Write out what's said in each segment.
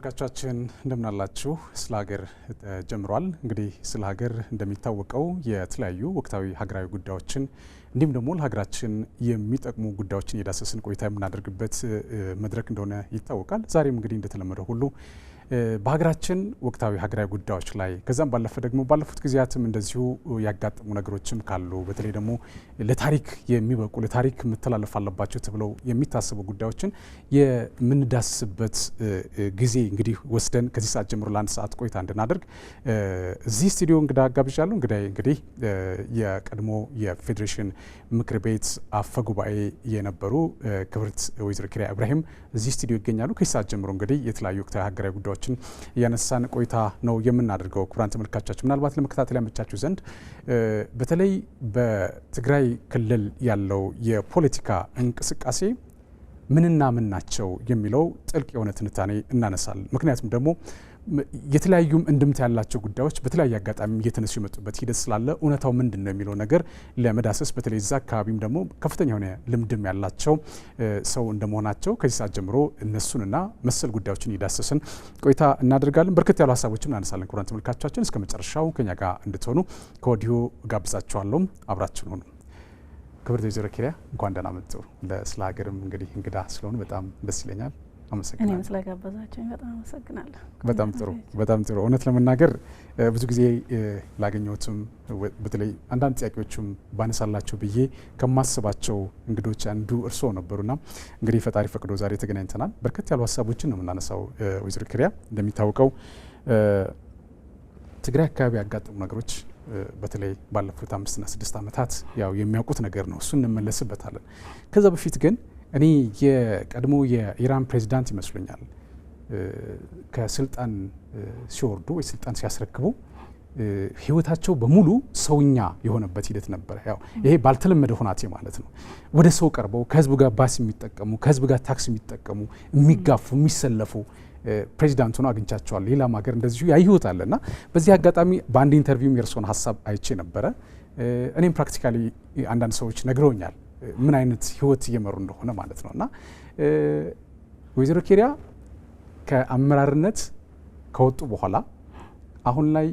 ተመልካቾቻችን እንደምን አላችሁ? ስለ ሀገር ጀምሯል። እንግዲህ ስለ ሀገር እንደሚታወቀው የተለያዩ ወቅታዊ ሀገራዊ ጉዳዮችን እንዲሁም ደግሞ ለሀገራችን የሚጠቅሙ ጉዳዮችን እየዳሰስን ቆይታ የምናደርግበት መድረክ እንደሆነ ይታወቃል። ዛሬም እንግዲህ እንደተለመደው ሁሉ በሀገራችን ወቅታዊ ሀገራዊ ጉዳዮች ላይ ከዛም ባለፈ ደግሞ ባለፉት ጊዜያትም እንደዚሁ ያጋጠሙ ነገሮችም ካሉ በተለይ ደግሞ ለታሪክ የሚበቁ ለታሪክ መተላለፍ አለባቸው ተብለው የሚታሰቡ ጉዳዮችን የምንዳስበት ጊዜ እንግዲህ ወስደን ከዚህ ሰዓት ጀምሮ ለአንድ ሰዓት ቆይታ እንድናደርግ እዚህ ስቱዲዮ እንግዳ ጋብዣለሁ። እንግዲህ የቀድሞ የፌዴሬሽን ምክር ቤት አፈ ጉባኤ የነበሩ ክብርት ወይዘሮ ኪሪያ ኢብራሂም እዚህ ስቱዲዮ ይገኛሉ። ከዚህ ሰዓት ጀምሮ እንግዲህ የተለያዩ ወቅታዊ ሀገራዊ ጉዳዮችን ያነሳን ቆይታ ነው የምናደርገው። ክቡራን ተመልካቾቻችን ምናልባት ለመከታተል ያመቻችሁ ዘንድ በተለይ በትግራይ ክልል ያለው የፖለቲካ እንቅስቃሴ ምንና ምን ናቸው የሚለው ጥልቅ የሆነ ትንታኔ እናነሳለን። ምክንያቱም ደግሞ የተለያዩም እንድምታ ያላቸው ጉዳዮች በተለያየ አጋጣሚ እየተነሱ የመጡበት ሂደት ስላለ እውነታው ምንድን ነው የሚለው ነገር ለመዳሰስ በተለይ እዛ አካባቢም ደግሞ ከፍተኛ የሆነ ልምድም ያላቸው ሰው እንደመሆናቸው ከዚህ ሰዓት ጀምሮ እነሱንና መሰል ጉዳዮችን እየዳሰስን ቆይታ እናደርጋለን። በርከት ያሉ ሀሳቦችን እናነሳለን። ክቡራን ተመልካቾቻችን እስከ መጨረሻው ከኛ ጋር እንድትሆኑ ከወዲሁ ጋብዛችኋለሁ። አብራችን ሆኑ። ክብርት ወይዘሮ ኪሪያ እንኳን ደህና መጡ። ስለ ሀገርም እንግዲህ እንግዳ ስለሆኑ በጣም ደስ ይለኛል። አመሰግናለሁ። እኔም ስለጋበዛችሁኝ በጣም አመሰግናለሁ። በጣም ጥሩ። እውነት ለመናገር ብዙ ጊዜ ላገኘሁትም በተለይ አንዳንድ ጥያቄዎችም ባነሳላቸው ብዬ ከማስባቸው እንግዶች አንዱ እርስዎ ነበሩና እንግዲህ ፈጣሪ ፈቅዶ ዛሬ ተገናኝተናል። በርከት ያሉ ሀሳቦችን ነው የምናነሳው። ወይዘሮ ኪሪያ እንደሚታወቀው ትግራይ አካባቢ ያጋጠሙ ነገሮች በተለይ ባለፉት 5 እና 6 ዓመታት ያው የሚያውቁት ነገር ነው። እሱን እንመለስበታለን። ከዛ በፊት ግን እኔ የቀድሞ የኢራን ፕሬዚዳንት ይመስሉኛል ከስልጣን ሲወርዱ ወይ ስልጣን ሲያስረክቡ ህይወታቸው በሙሉ ሰውኛ የሆነበት ሂደት ነበር። ያው ይሄ ባልተለመደ ሁናቴ ማለት ነው። ወደ ሰው ቀርበው ከህዝቡ ጋር ባስ የሚጠቀሙ ከህዝብ ጋር ታክሲ የሚጠቀሙ የሚጋፉ የሚሰለፉ ፕሬዚዳንቱ ነው አግኝቻቸዋለሁ። ሌላም ሀገር እንደዚሁ ያይሁታል እና በዚህ አጋጣሚ በአንድ ኢንተርቪው የእርስዎን ሀሳብ አይቼ ነበረ። እኔም ፕራክቲካሊ አንዳንድ ሰዎች ነግረውኛል ምን አይነት ህይወት እየመሩ እንደሆነ ማለት ነው። እና ወይዘሮ ኪሪያ ከአመራርነት ከወጡ በኋላ አሁን ላይ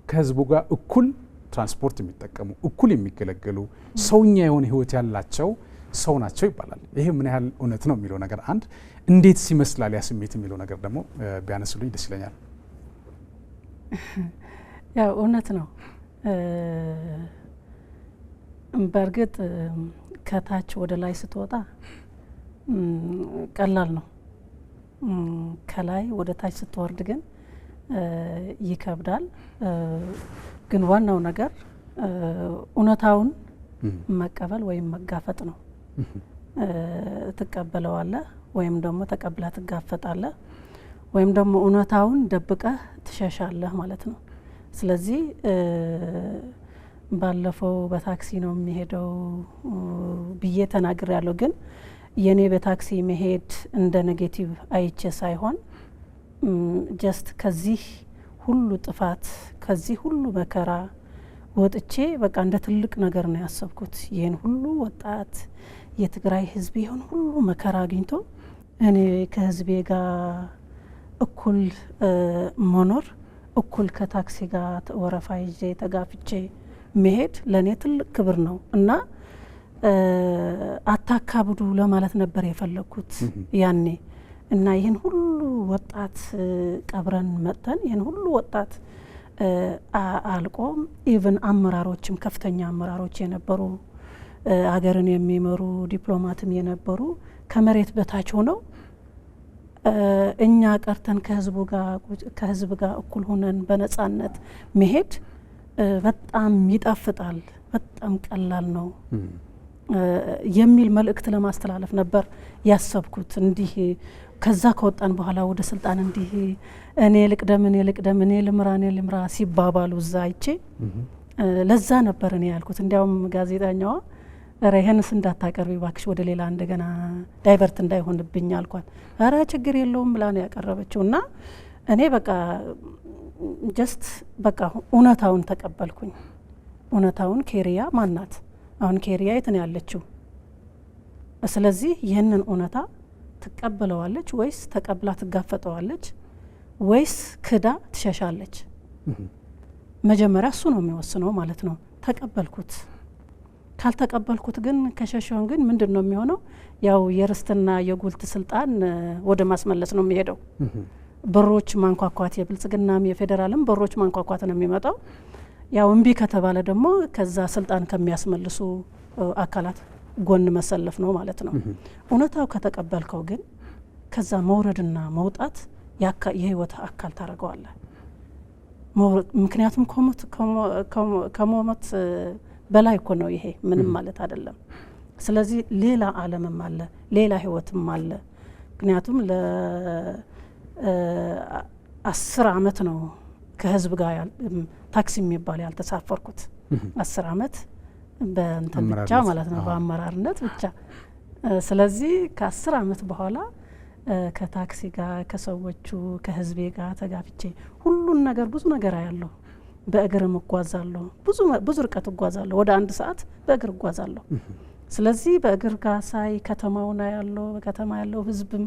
ከህዝቡ ጋር እኩል ትራንስፖርት የሚጠቀሙ እኩል የሚገለገሉ ሰውኛ የሆነ ህይወት ያላቸው ሰው ናቸው ይባላል። ይሄ ምን ያህል እውነት ነው የሚለው ነገር አንድ፣ እንዴት ይመስላል ያ ስሜት የሚለው ነገር ደግሞ ቢያነሱልኝ ደስ ይለኛል። ያው እውነት ነው። በእርግጥ ከታች ወደ ላይ ስትወጣ ቀላል ነው። ከላይ ወደ ታች ስትወርድ ግን ይከብዳል። ግን ዋናው ነገር እውነታውን መቀበል ወይም መጋፈጥ ነው። ትቀበለዋለህ ወይም ደግሞ ተቀብላ ትጋፈጣለህ ወይም ደግሞ እውነታውን ደብቀህ ትሸሻለህ ማለት ነው። ስለዚህ ባለፈው በታክሲ ነው የሚሄደው ብዬ ተናግር ያለው። ግን የኔ በታክሲ መሄድ እንደ ኔጌቲቭ አይቼ ሳይሆን ጀስት ከዚህ ሁሉ ጥፋት ከዚህ ሁሉ መከራ ወጥቼ በቃ እንደ ትልቅ ነገር ነው ያሰብኩት። ይህን ሁሉ ወጣት የትግራይ ህዝብ ይሁን ሁሉ መከራ አግኝቶ እኔ ከህዝቤ ጋር እኩል መኖር እኩል ከታክሲ ጋር ወረፋ ይዤ ተጋፍቼ መሄድ ለኔ ትልቅ ክብር ነው እና አታካብዱ ለማለት ነበር የፈለኩት ያኔ። እና ይህን ሁሉ ወጣት ቀብረን መጥተን ይህን ሁሉ ወጣት አልቆም ኢቭን አመራሮችም ከፍተኛ አመራሮች የነበሩ ሀገርን የሚመሩ ዲፕሎማትም የነበሩ ከመሬት በታች ሆነው እኛ ቀርተን ከህዝብ ጋር እኩል ሆነን በነጻነት መሄድ በጣም ይጣፍጣል፣ በጣም ቀላል ነው የሚል መልእክት ለማስተላለፍ ነበር ያሰብኩት። እንዲህ ከዛ ከወጣን በኋላ ወደ ስልጣን እንዲህ እኔ ልቅደም እኔ ልምራ ሲባባሉ እዛ አይቼ ለዛ ነበር እኔ ያልኩት። እንዲያውም ጋዜጠኛዋ ይሄንስ እንዳታቀርቢ ባክሽ ወደ ሌላ እንደገና ዳይቨርት እንዳይሆንብኝ አልኳት። ኧረ ችግር የለውም ብላ ነው ያቀረበችው። እና እኔ በቃ ጀስት በቃ እውነታውን ተቀበልኩኝ። እውነታውን ኬሪያ ማናት? አሁን ኬሪያ የት ነው ያለችው? ስለዚህ ይህንን እውነታ ትቀበለዋለች ወይስ ተቀብላ ትጋፈጠዋለች? ወይስ ክዳ ትሸሻለች? መጀመሪያ እሱ ነው የሚወስነው ማለት ነው። ተቀበልኩት ካልተቀበልኩት ግን ከሸሸውን ግን ምንድነው የሚሆነው? ያው የርስትና የጉልት ስልጣን ወደ ማስመለስ ነው የሚሄደው። በሮች ማንኳኳት የብልጽግናም የፌዴራልም በሮች ማንኳኳት ነው የሚመጣው። ያው እምቢ ከተባለ ደግሞ ከዛ ስልጣን ከሚያስመልሱ አካላት ጎን መሰለፍ ነው ማለት ነው። እውነታው ከተቀበልከው ግን ከዛ መውረድና መውጣት የህይወት አካል ታደርገዋለህ። ምክንያቱም ከሞት በላይ እኮ ነው ይሄ፣ ምንም ማለት አይደለም። ስለዚህ ሌላ ዓለምም አለ፣ ሌላ ህይወትም አለ። ምክንያቱም ለ10 ዓመት ነው ከህዝብ ጋር ታክሲ የሚባል ያልተሳፈርኩት 10 ዓመት በእንትን ብቻ ማለት ነው፣ በአመራርነት ብቻ። ስለዚህ ከ10 ዓመት በኋላ ከታክሲ ጋር ከሰዎቹ ከህዝቤ ጋር ተጋፍቼ ሁሉን ነገር ብዙ ነገር አያለሁ። በእግርም እጓዛለሁ፣ ብዙ ርቀት እጓዛለሁ። ወደ 1 ሰዓት በእግር እጓዛለሁ። ስለዚህ በእግር ጋር ሳይ ከተማው ነው ያለው፣ በከተማ ያለው ህዝብም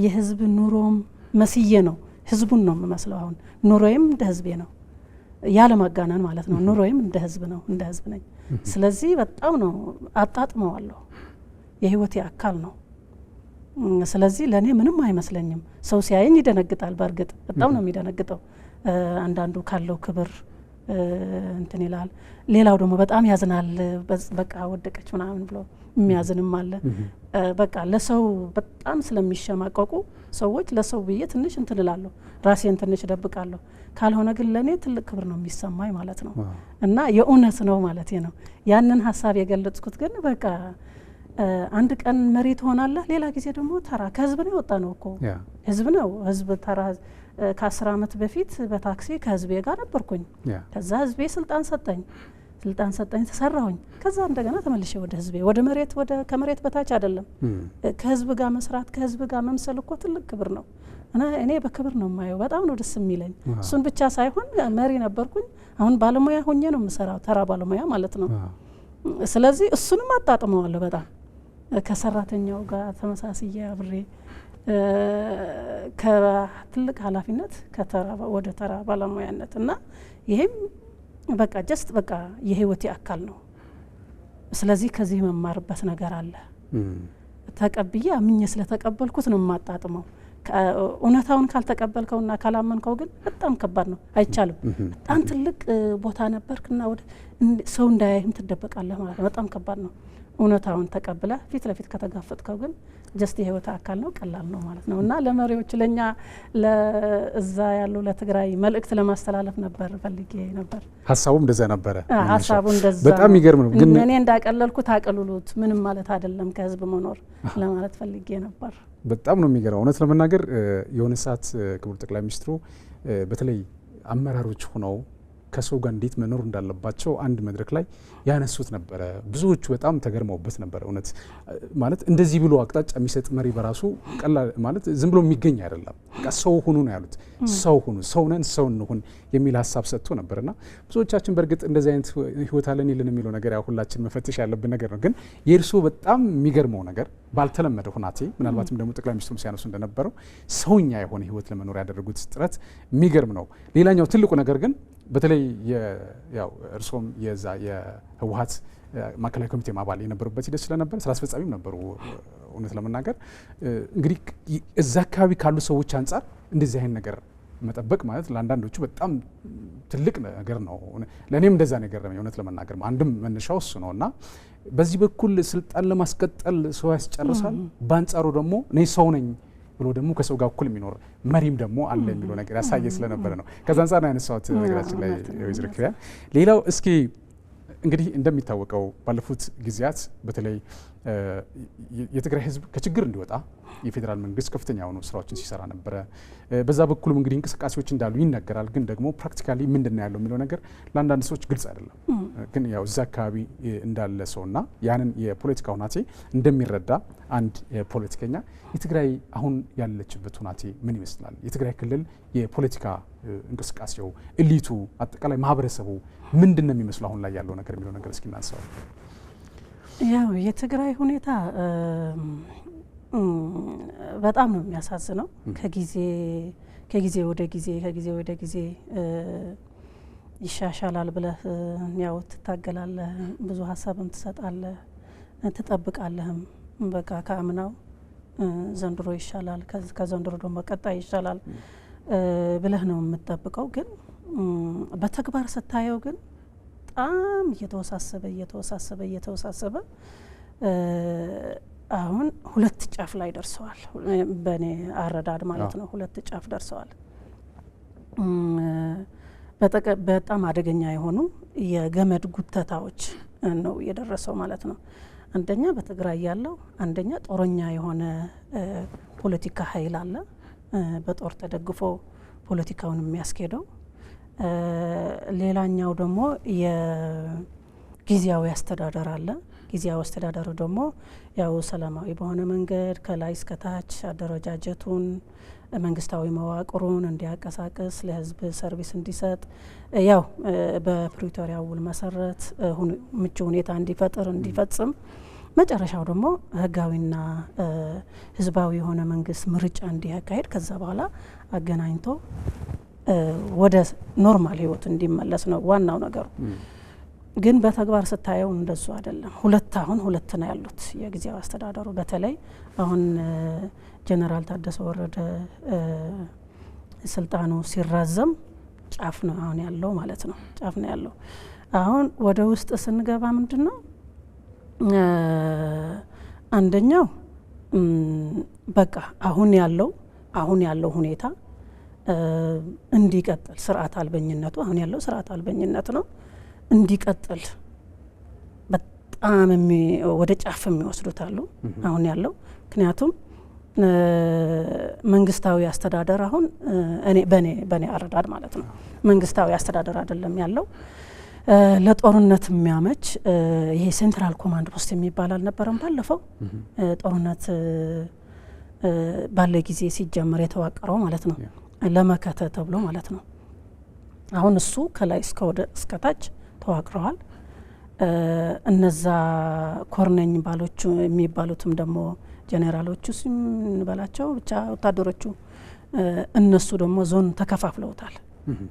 የህዝብ ኑሮም መስዬ ነው ህዝቡን ነው የምመስለው። አሁን ኑሮዬም እንደ ህዝቤ ነው፣ ያለ ማጋነን ማለት ነው። ኑሮዬም እንደ ህዝብ ነው፣ እንደ ህዝብ ነኝ። ስለዚህ በጣም ነው አጣጥመዋለሁ፣ የህይወቴ አካል ነው። ስለዚህ ለኔ ምንም አይመስለኝም። ሰው ሲያየኝ ይደነግጣል። በእርግጥ በጣም ነው የሚደነግጠው። አንዳንዱ ካለው ክብር እንትን ይላል፣ ሌላው ደግሞ በጣም ያዝናል። በቃ ወደቀች ምናምን ብሎ የሚያዝንም አለ። በቃ ለሰው በጣም ስለሚሸማቀቁ ሰዎች ለሰው ብዬ ትንሽ እንትን እላለሁ፣ ራሴን ትንሽ እደብቃለሁ። ካልሆነ ግን ለኔ ትልቅ ክብር ነው የሚሰማኝ ማለት ነው። እና የእውነት ነው ማለት ነው። ያንን ሀሳብ የገለጽኩት ግን በቃ አንድ ቀን መሪ ትሆናለህ፣ ሌላ ጊዜ ደግሞ ተራ ከህዝብ ነው የወጣ ነው እኮ ህዝብ ነው። ህዝብ ተራ ከ10 ዓመት በፊት በታክሲ ከህዝቤ ጋር ነበርኩኝ። ከዛ ህዝቤ ስልጣን ሰጠኝ ተሰራሁኝ። ከዛ እንደገና ተመልሼ ወደ ህዝቤ ወደ መሬት ከመሬት በታች አይደለም። ከህዝብ ጋር መስራት ከህዝብ ጋር መምሰል እኮ ትልቅ ክብር ነው። እኔ በክብር ነው የማየው። በጣም ነው ደስ የሚለኝ። እሱን ብቻ ሳይሆን መሪ ነበርኩኝ፣ አሁን ባለሙያ ሆኜ ነው የምሰራው፣ ተራ ባለሙያ ማለት ነው። ስለዚህ እሱንም አጣጥመዋለሁ በጣም ከሰራተኛው ጋር ተመሳስዬ አብሬ ከትልቅ ኃላፊነት ወደ ተራ ባለሙያነት እና ይሄም በቃ ጀስት በቃ የህይወቴ አካል ነው። ስለዚህ ከዚህ መማርበት ነገር አለ። ተቀብዬ አምኜ ስለተቀበልኩት ነው የማጣጥመው። እውነታውን ካልተቀበልከውና ካላመንከው ግን በጣም ከባድ ነው፣ አይቻልም። በጣም ትልቅ ቦታ ነበርክና ወደ ሰው እንዳያይም ትደበቃለህ ማለት ነው። በጣም ከባድ ነው። እውነታውን ተቀብለ ፊት ለፊት ከተጋፈጥከው ግን ጀስት የህይወት አካል ነው፣ ቀላል ነው ማለት ነው። እና ለመሪዎች ለኛ ለዛ ያሉ ለትግራይ መልእክት ለማስተላለፍ ነበር ፈልጌ ነበር። ሀሳቡ እንደዛ ነበረ። ሀሳቡ እንደዛ በጣም ይገርም ነው። ግን እኔ እንዳቀለልኩት አቀልሉት ምንም ማለት አይደለም ከህዝብ መኖር ለማለት ፈልጌ ነበር። በጣም ነው የሚገርመው። እውነት ለመናገር የሆነ ሰዓት ክቡር ጠቅላይ ሚኒስትሩ በተለይ አመራሮች ሆነው ከሰው ጋር እንዴት መኖር እንዳለባቸው አንድ መድረክ ላይ ያነሱት ነበረ። ብዙዎቹ በጣም ተገርመውበት ነበር። እውነት ማለት እንደዚህ ብሎ አቅጣጫ የሚሰጥ መሪ በራሱ ቀላል ማለት ዝም ብሎ የሚገኝ አይደለም። በቃ ሰው ሁኑ ነው ያሉት። ሰው ሁኑ፣ ሰው ነን፣ ሰው እንሁን የሚል ሀሳብ ሰጥቶ ነበርና ብዙዎቻችን በእርግጥ እንደዚህ አይነት ህይወት አለን ይልን የሚለው ነገር ያው ሁላችን መፈተሽ ያለብን ነገር ነው። ግን የእርስዎ በጣም የሚገርመው ነገር ባልተለመደ ሁናቴ ምናልባትም ደግሞ ጠቅላይ ሚኒስትሩም ሲያነሱ እንደነበረው ሰውኛ የሆነ ህይወት ለመኖር ያደረጉት ጥረት የሚገርም ነው። ሌላኛው ትልቁ ነገር ግን በተለይ ያው እርስዎም የዛ የህወሓት ማዕከላዊ ኮሚቴ አባል የነበሩበት ሂደት ስለነበር ስራ አስፈጻሚም ነበሩ። እውነት ለመናገር እንግዲህ እዛ አካባቢ ካሉ ሰዎች አንጻር እንደዚህ አይነት ነገር መጠበቅ ማለት ለአንዳንዶቹ በጣም ትልቅ ነገር ነው። ለእኔም እንደዛ ነገር ነው እውነት ለመናገር አንድም መነሻው እሱ ነው እና በዚህ በኩል ስልጣን ለማስቀጠል ሰው ያስጨርሳል፣ በአንጻሩ ደግሞ እኔ ሰው ነኝ ብሎ ደግሞ ከሰው ጋር እኩል የሚኖር መሪም ደግሞ አለ የሚለው ነገር ያሳየ ስለነበረ ነው። ከዛ አንጻር ነው ያነሳሁት ነገራችን ላይ ወይዘሮ ኪሪያ። ሌላው እስኪ እንግዲህ እንደሚታወቀው ባለፉት ጊዜያት በተለይ የትግራይ ህዝብ ከችግር እንዲወጣ የፌዴራል መንግስት ከፍተኛ የሆኑ ስራዎችን ሲሰራ ነበረ። በዛ በኩልም እንግዲህ እንቅስቃሴዎች እንዳሉ ይነገራል። ግን ደግሞ ፕራክቲካሊ ምንድን ነው ያለው የሚለው ነገር ለአንዳንድ ሰዎች ግልጽ አይደለም። ግን ያው እዛ አካባቢ እንዳለ ሰውና ያንን የፖለቲካ ሁናቴ እንደሚረዳ አንድ ፖለቲከኛ የትግራይ አሁን ያለችበት ሁናቴ ምን ይመስላል? የትግራይ ክልል የፖለቲካ እንቅስቃሴው፣ እሊቱ፣ አጠቃላይ ማህበረሰቡ ምንድን ነው የሚመስለው አሁን ላይ ያለው ነገር የሚለው ነገር እስኪ እናንሳው። ያው የትግራይ ሁኔታ በጣም ነው የሚያሳዝነው። ከጊዜ ከጊዜ ወደ ጊዜ ይሻሻላል ብለህ ያው ትታገላለህ፣ ብዙ ሀሳብም ትሰጣለህ፣ ትጠብቃለህም። በቃ ከአምናው ዘንድሮ ይሻላል፣ ከዘንድሮ ደግሞ ቀጣይ ይሻላል ብለህ ነው የምትጠብቀው። ግን በተግባር ስታየው ግን በጣም እየተወሳሰበ አሁን ሁለት ጫፍ ላይ ደርሰዋል። በእኔ አረዳድ ማለት ነው ሁለት ጫፍ ደርሰዋል። በጣም አደገኛ የሆኑ የገመድ ጉተታዎች ነው የደረሰው ማለት ነው። አንደኛ በትግራይ ያለው አንደኛ ጦረኛ የሆነ ፖለቲካ ኃይል አለ፣ በጦር ተደግፎ ፖለቲካውን የሚያስኬደው። ሌላኛው ደግሞ የጊዜያዊ አስተዳደር አለ። ጊዜያዊ አስተዳደሩ ደግሞ ያው ሰላማዊ በሆነ መንገድ ከላይ እስከታች አደረጃጀቱን መንግስታዊ መዋቅሩን እንዲያቀሳቅስ ለህዝብ ሰርቪስ እንዲሰጥ ያው በፕሪቶሪያ ውል መሰረት ምቹ ሁኔታ እንዲፈጥር እንዲፈጽም መጨረሻው ደግሞ ህጋዊና ህዝባዊ የሆነ መንግስት ምርጫ እንዲያካሄድ ከዛ በኋላ አገናኝቶ ወደ ኖርማል ህይወት እንዲመለስ ነው ዋናው ነገሩ። ግን በተግባር ስታየው እንደሱ አይደለም። ሁለት ነው ያሉት የጊዜያዊ አስተዳደሩ። በተለይ አሁን ጀነራል ታደሰ ወረደ ስልጣኑ ሲራዘም ጫፍ ነው አሁን ያለው ማለት ነው። ጫፍ ነው ያለው። አሁን ወደ ውስጥ ስንገባ ምንድነው አንደኛው በቃ አሁን ያለው ሁኔታ እንዲቀጥል ስርዓት አልበኝነቱ አሁን ያለው ስርዓት አልበኝነት ነው እንዲቀጥል በጣም ወደ ጫፍ የሚወስዱት አሉ አሁን ያለው። ምክንያቱም መንግስታዊ አስተዳደር አሁን በኔ አረዳድ ማለት ነው መንግስታዊ አስተዳደር አይደለም ያለው። ለጦርነት የሚያመች ይሄ ሴንትራል ኮማንድ ፖስት የሚባል አልነበረም ባለፈው ጦርነት ባለ ጊዜ ሲጀመር የተዋቀረው ማለት ነው ለመከተ ተብሎ ማለት ነው። አሁን እሱ ከላይ እስከታች ተዋቅረዋል። እነዛ ኮርነኝ ባሎቹ የሚባሉትም ደግሞ ጄኔራሎቹ ሲንበላቸው ብቻ ወታደሮቹ እነሱ ደግሞ ዞን ተከፋፍለውታል።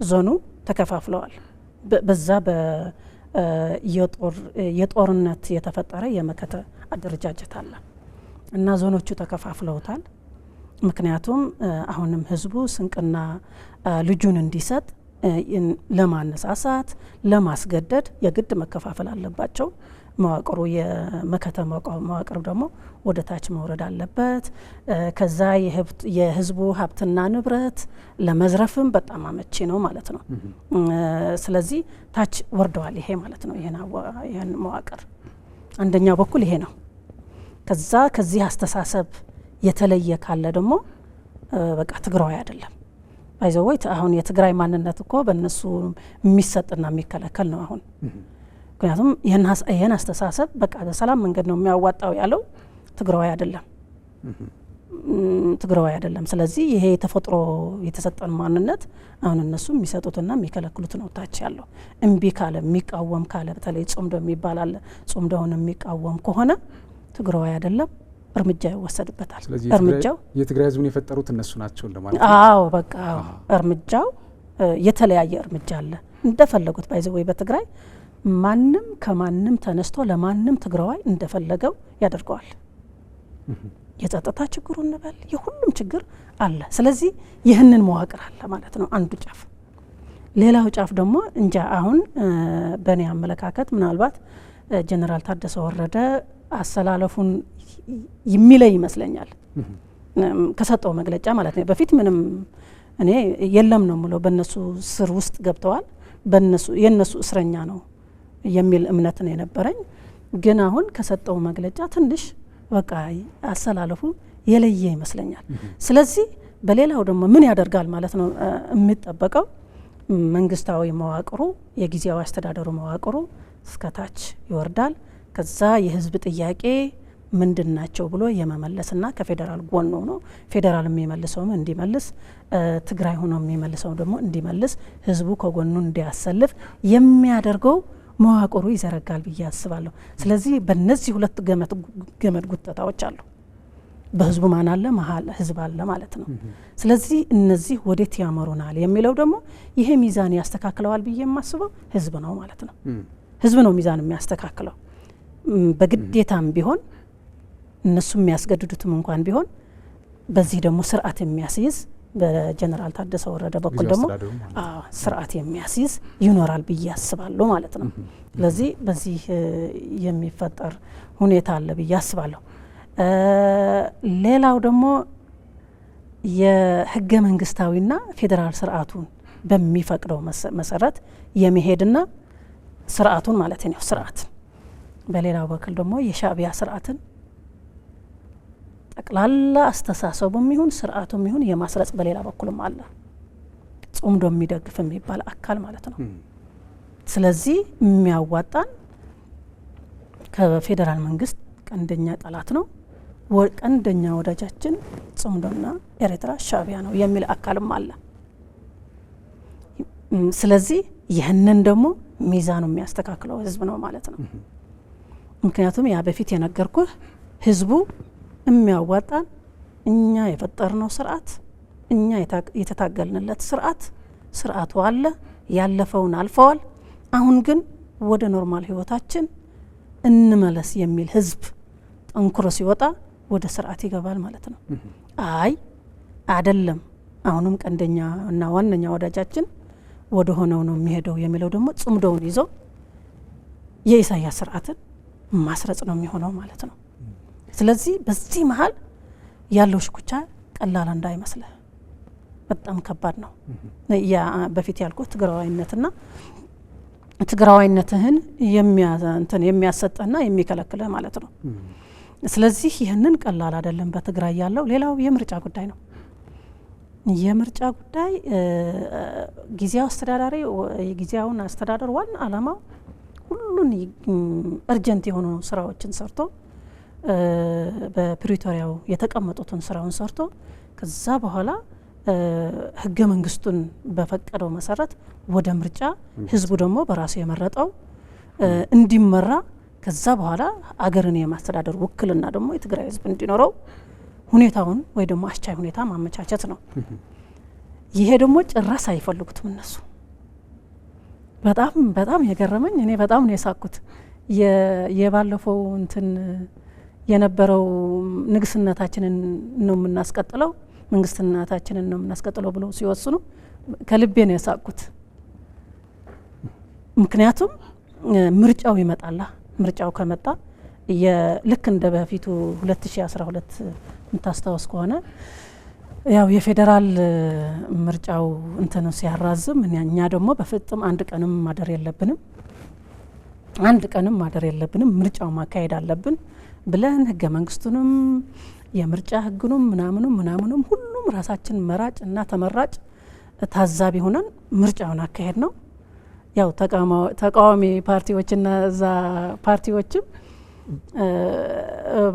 ዞኑ ተከፋፍለዋል። በዛ የጦርነት የተፈጠረ የመከተ አደረጃጀት አለ እና ዞኖቹ ተከፋፍለውታል። ምክንያቱም አሁንም ህዝቡ ስንቅና ልጁን እንዲሰጥ ለማነሳሳት ለማስገደድ የግድ መከፋፈል አለባቸው። መዋቅሩ የመከተ መዋቅሩ ደግሞ ወደ ታች መውረድ አለበት። ከዛ የህዝቡ ሀብትና ንብረት ለመዝረፍም በጣም አመቺ ነው ማለት ነው። ስለዚህ ታች ወርደዋል ይሄ ማለት ነው። ይሄን መዋቅር አንደኛው በኩል ይሄ ነው። ከዚህ አስተሳሰብ የተለየ ካለ ደግሞ በቃ ትግራዋይ አይደለም ባይዘወይ። አሁን የትግራይ ማንነት እኮ በእነሱ የሚሰጥና የሚከለከል ነው አሁን። ምክንያቱም ይህን አስተሳሰብ በቃ በሰላም መንገድ ነው የሚያዋጣው ያለው ትግራዋይ አይደለም። ስለዚህ ይሄ የተፈጥሮ የተሰጠን ማንነት አሁን እነሱ የሚሰጡትና የሚከለክሉት ነው ታች ያለው። እምቢ ካለ የሚቃወም ካለ በተለይ ጾምዶ የሚባል አለ። ጾምዶውን የሚቃወም ከሆነ ትግራዋይ አይደለም፣ እርምጃ ይወሰድበታል። እርምጃው የትግራይ ህዝብን የፈጠሩት እነሱ ናቸው እንደማለት ነው። አዎ በቃ እርምጃው የተለያየ እርምጃ አለ እንደፈለጉት ባይዘወይ በትግራይ ማንም ከማንም ተነስቶ ለማንም ትግራዋይ እንደፈለገው ያደርገዋል። የጸጥታ ችግሩ እንበል የሁሉም ችግር አለ። ስለዚህ ይህንን መዋቅር አለ ማለት ነው አንዱ ጫፍ። ሌላው ጫፍ ደግሞ እንጃ አሁን በእኔ አመለካከት ምናልባት ጀነራል ታደሰ ወረደ አሰላለፉን የሚለይ ይመስለኛል ከሰጠው መግለጫ ማለት ነው። በፊት ምንም እኔ የለም ነው ምለው በእነሱ ስር ውስጥ ገብተዋል የእነሱ እስረኛ ነው የሚል እምነት ነው የነበረኝ። ግን አሁን ከሰጠው መግለጫ ትንሽ በቃ አሰላለፉ የለየ ይመስለኛል። ስለዚህ በሌላው ደግሞ ምን ያደርጋል ማለት ነው የሚጠበቀው መንግስታዊ መዋቅሩ የጊዜያዊ አስተዳደሩ መዋቅሩ እስከታች ይወርዳል። ከዛ የህዝብ ጥያቄ ምንድናቸው ብሎ የመመለስና ከፌዴራል ጎን ሆኖ ፌዴራል የሚመልሰውም እንዲመልስ ትግራይ ሆኖ የሚመልሰው ደግሞ እንዲመልስ ህዝቡ ከጎኑ እንዲያሰልፍ የሚያደርገው መዋቅሩ ይዘረጋል ብዬ አስባለሁ። ስለዚህ በእነዚህ ሁለት ገመድ ጉተታዎች አሉ። በህዝቡ ማን አለ መሀል ህዝብ አለ ማለት ነው። ስለዚህ እነዚህ ወዴት ያመሩናል የሚለው ደግሞ ይሄ ሚዛን ያስተካክለዋል ብዬ የማስበው ህዝብ ነው ማለት ነው። ህዝብ ነው ሚዛን የሚያስተካክለው በግዴታም ቢሆን እነሱ የሚያስገድዱትም እንኳን ቢሆን በዚህ ደግሞ ስርዓት የሚያስይዝ በጀነራል ታደሰ ወረደ በኩል ደግሞ ስርዓት የሚያስይዝ ይኖራል ብዬ አስባለሁ ማለት ነው። ስለዚህ በዚህ የሚፈጠር ሁኔታ አለ ብዬ አስባለሁ። ሌላው ደግሞ የህገ መንግስታዊና ፌዴራል ስርዓቱን በሚፈቅደው መሰረት የሚሄድና ስርዓቱን ማለት ነው ስርዓት በሌላው በኩል ደግሞ የሻዕቢያ ስርዓትን ጠቅላላ አስተሳሰቡም ይሁን ስርዓቱም ይሁን የማስረጽ በሌላ በኩልም አለ ጾምዶ የሚደግፍ የሚባል አካል ማለት ነው። ስለዚህ የሚያዋጣን ከፌዴራል መንግስት ቀንደኛ ጠላት ነው ቀንደኛ ወዳጃችን ጾምዶና ኤርትራ ሻዕቢያ ነው የሚል አካልም አለ። ስለዚህ ይህንን ደግሞ ሚዛኑ የሚያስተካክለው ህዝብ ነው ማለት ነው። ምክንያቱም ያ በፊት የነገርኩህ ህዝቡ የሚያዋጣን እኛ የፈጠርነው ስርዓት እኛ የተታገልንለት ስርዓቱ አለ ያለፈውን አልፈዋል። አሁን ግን ወደ ኖርማል ህይወታችን እንመለስ የሚል ህዝብ ጠንክሮ ሲወጣ ወደ ስርዓት ይገባል ማለት ነው። አይ አይደለም አሁንም ቀንደኛ እና ዋነኛ ወዳጃችን ወደ ሆነው ነው የሚሄደው የሚለው ደግሞ ጽምዶውን ይዞ የኢሳያስ ስርዓትን ማስረጽ ነው የሚሆነው ማለት ነው። ስለዚህ በዚህ መሀል ያለው ሽኩቻ ቀላል እንዳይመስልህ በጣም ከባድ ነው። ያ በፊት ያልኩት ትግራዋይነትና ትግራዋይነትህን የሚያሰጥህና የሚከለክልህ ማለት ነው። ስለዚህ ይህንን ቀላል አይደለም በትግራይ ያለው። ሌላው የምርጫ ጉዳይ ነው። የምርጫ ጉዳይ ጊዜያውን አስተዳደር ዋና አላማው ሁሉን እርጀንት የሆኑ ስራዎችን ሰርቶ በፕሪቶሪያው የተቀመጡትን ስራውን ሰርቶ ከዛ በኋላ ህገ መንግስቱን በፈቀደው መሰረት ወደ ምርጫ ህዝቡ ደግሞ በራሱ የመረጠው እንዲመራ ከዛ በኋላ አገርን የማስተዳደር ውክልና ደግሞ የትግራይ ህዝብ እንዲኖረው ሁኔታውን ወይ ደግሞ አስቻይ ሁኔታ ማመቻቸት ነው። ይሄ ደግሞ ጭራሽ አይፈልጉትም እነሱ። በጣም የገረመኝ እኔ በጣም ነው የሳኩት የባለፈው የነበረው ንግስናታችንን ነው የምናስቀጥለው መንግስትናታችንን ነው የምናስቀጥለው ብለው ሲወስኑ ከልቤ ነው የሳኩት። ምክንያቱም ምርጫው ይመጣላ ምርጫው ከመጣ ልክ እንደ በፊቱ 2012 እንታስተዋስ ከሆነ ያው የፌዴራል ምርጫው ሲያራዝም እኛ ደግሞ በፍጥም አንድ ቀንም ማደር የለብንም ምርጫው ማካሄድ አለብን ብለን ህገ መንግስቱንም የምርጫ ህጉንም ምናምኑም ሁሉም ራሳችን መራጭ እና ተመራጭ ታዛቢ ሆነን ምርጫውን አካሄድ ነው። ያው ተቃዋሚ ፓርቲዎችና እዛ ፓርቲዎችም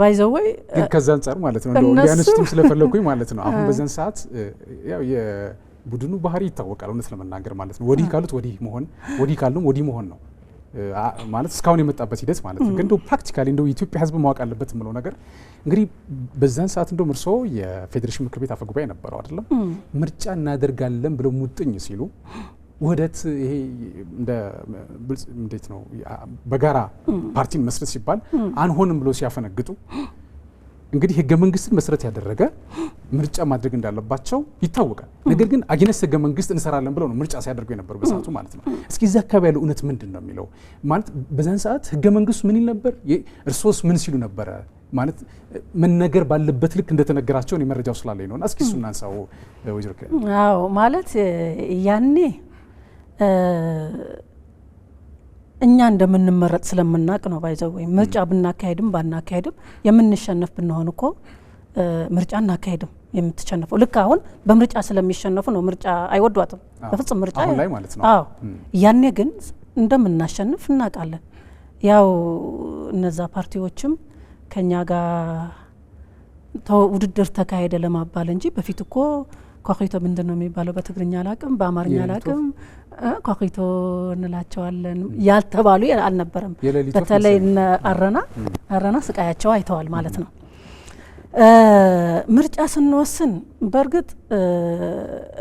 ባይዘወይ ከዛ አንፃር ማለት ነው እንደው ሊያነሱትም ስለፈለኩኝ ማለት ነው። አሁን በዛን ሰዓት ያው የቡድኑ ባህሪ ይታወቃል እውነት ለመናገር ማለት ነው። ወዲህ ካሉት ወዲህ መሆን ወዲህ ካሉም ወዲህ መሆን ነው ማለት እስካሁን የመጣበት ሂደት ማለት ነው። ግን እንደው ፕራክቲካሊ እንደው የኢትዮጵያ ህዝብ ማወቅ አለበት የምለው ነገር እንግዲህ በዛን ሰዓት እንደው እርሶ የፌዴሬሽን ምክር ቤት አፈጉባኤ ነበረው አይደለም? ምርጫ እናደርጋለን ብለው ሙጥኝ ሲሉ ወደት ይሄ እንዴት ነው በጋራ ፓርቲን መስረት ሲባል አንሆንም ብሎ ሲያፈነግጡ እንግዲህ ህገ መንግስትን መሰረት ያደረገ ምርጫ ማድረግ እንዳለባቸው ይታወቃል። ነገር ግን አግነስ ህገ መንግስት እንሰራለን ብለው ነው ምርጫ ሲያደርጉ የነበሩ በሰዓቱ ማለት ነው። እስኪ እዛ አካባቢ ያለው እውነት ምንድን ነው የሚለው ማለት በዛን ሰዓት ህገ መንግስቱ ምን ይል ነበር? እርሶስ ምን ሲሉ ነበረ? ማለት መነገር ባለበት ልክ እንደተነገራቸው ነው መረጃው ስላለኝ ነውና እስኪ እሱን አንሳው ወይዘሮ። አዎ ማለት ያኔ እኛ እንደምንመረጥ ስለምናቅ ነው ባይዘው ወይ ምርጫ ብናካሄድም ባናካሄድም የምንሸነፍ ብንሆን እኮ ምርጫ እናካሄድም የምትሸነፈው ልክ አሁን በምርጫ ስለሚሸነፉ ነው ምርጫ አይወዷትም በፍጹም ምርጫ አሁን ላይ ማለት ነው። አዎ ያኔ ግን እንደምናሸንፍ እናውቃለን። ያው እነዛ ፓርቲዎችም ከኛ ጋር ውድድር ተካሄደ ለማባል እንጂ በፊት እኮ ኳኺቶ ምንድነው የሚባለው በትግርኛ አላቅም በአማርኛ አላቅም ኳኺቶ እንላቸዋለን ያልተባሉ አልነበረም። በተለይ አረና ስቃያቸው አይተዋል ማለት ነው። ምርጫ ስንወስን በእርግጥ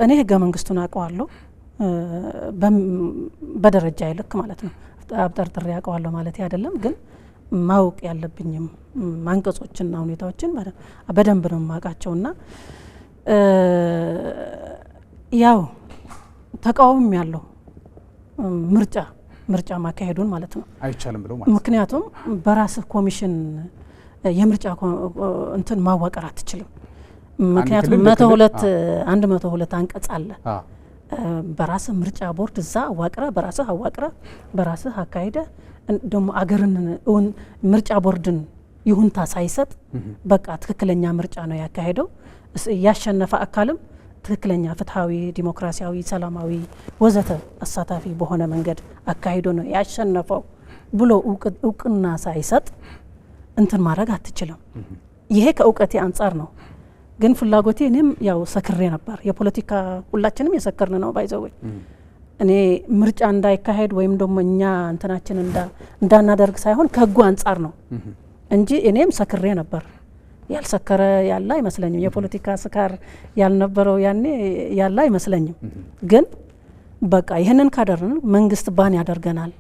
እኔ ህገ መንግስቱን አውቀዋለሁ በደረጃ ይልክ ማለት ነው። አብጠርጥሬ አውቀዋለሁ ማለት አይደለም፣ ግን ማወቅ ያለብኝም አንቀጾችና ሁኔታዎችን በደንብ ነው የማውቃቸውና ያው ተቃውሞ ያለው ምርጫ ማካሄዱን ማለት ነው አይቻልም ብለው ማለት። ምክንያቱም በራስህ ኮሚሽን የምርጫ እንትን ማዋቀር አትችልም። ምክንያቱም 102 አንቀጽ አለ። በራስህ ምርጫ ቦርድ እዛ አዋቅረ በራስህ አካሄደ ደግሞ አገርን ምርጫ ቦርድን ይሁንታ ሳይሰጥ በቃ ትክክለኛ ምርጫ ነው ያካሄደው። ያሸነፈ አካልም ትክክለኛ ፍትሃዊ፣ ዲሞክራሲያዊ፣ ሰላማዊ ወዘተ አሳታፊ በሆነ መንገድ አካሄዶ ነው ያሸነፈው ብሎ እውቅና ሳይሰጥ እንትን ማድረግ አትችልም። ይሄ ከእውቀቴ አንጻር ነው። ግን ፍላጎቴ እኔም ያው ሰክሬ ነበር። የፖለቲካ ሁላችንም የሰከርን ነው ባይዘወይ እኔ ምርጫ እንዳይካሄድ ወይም ደግሞ እኛ እንትናችን እንዳናደርግ ሳይሆን ከህጉ አንጻር ነው እንጂ እኔም ሰክሬ ነበር። ያልሰከረ ያለ አይመስለኝም። የፖለቲካ ስካር ያልነበረው ያኔ ያለ አይመስለኝም። ግን በቃ ይህንን ካደረግን መንግስት ባን ያደርገናል።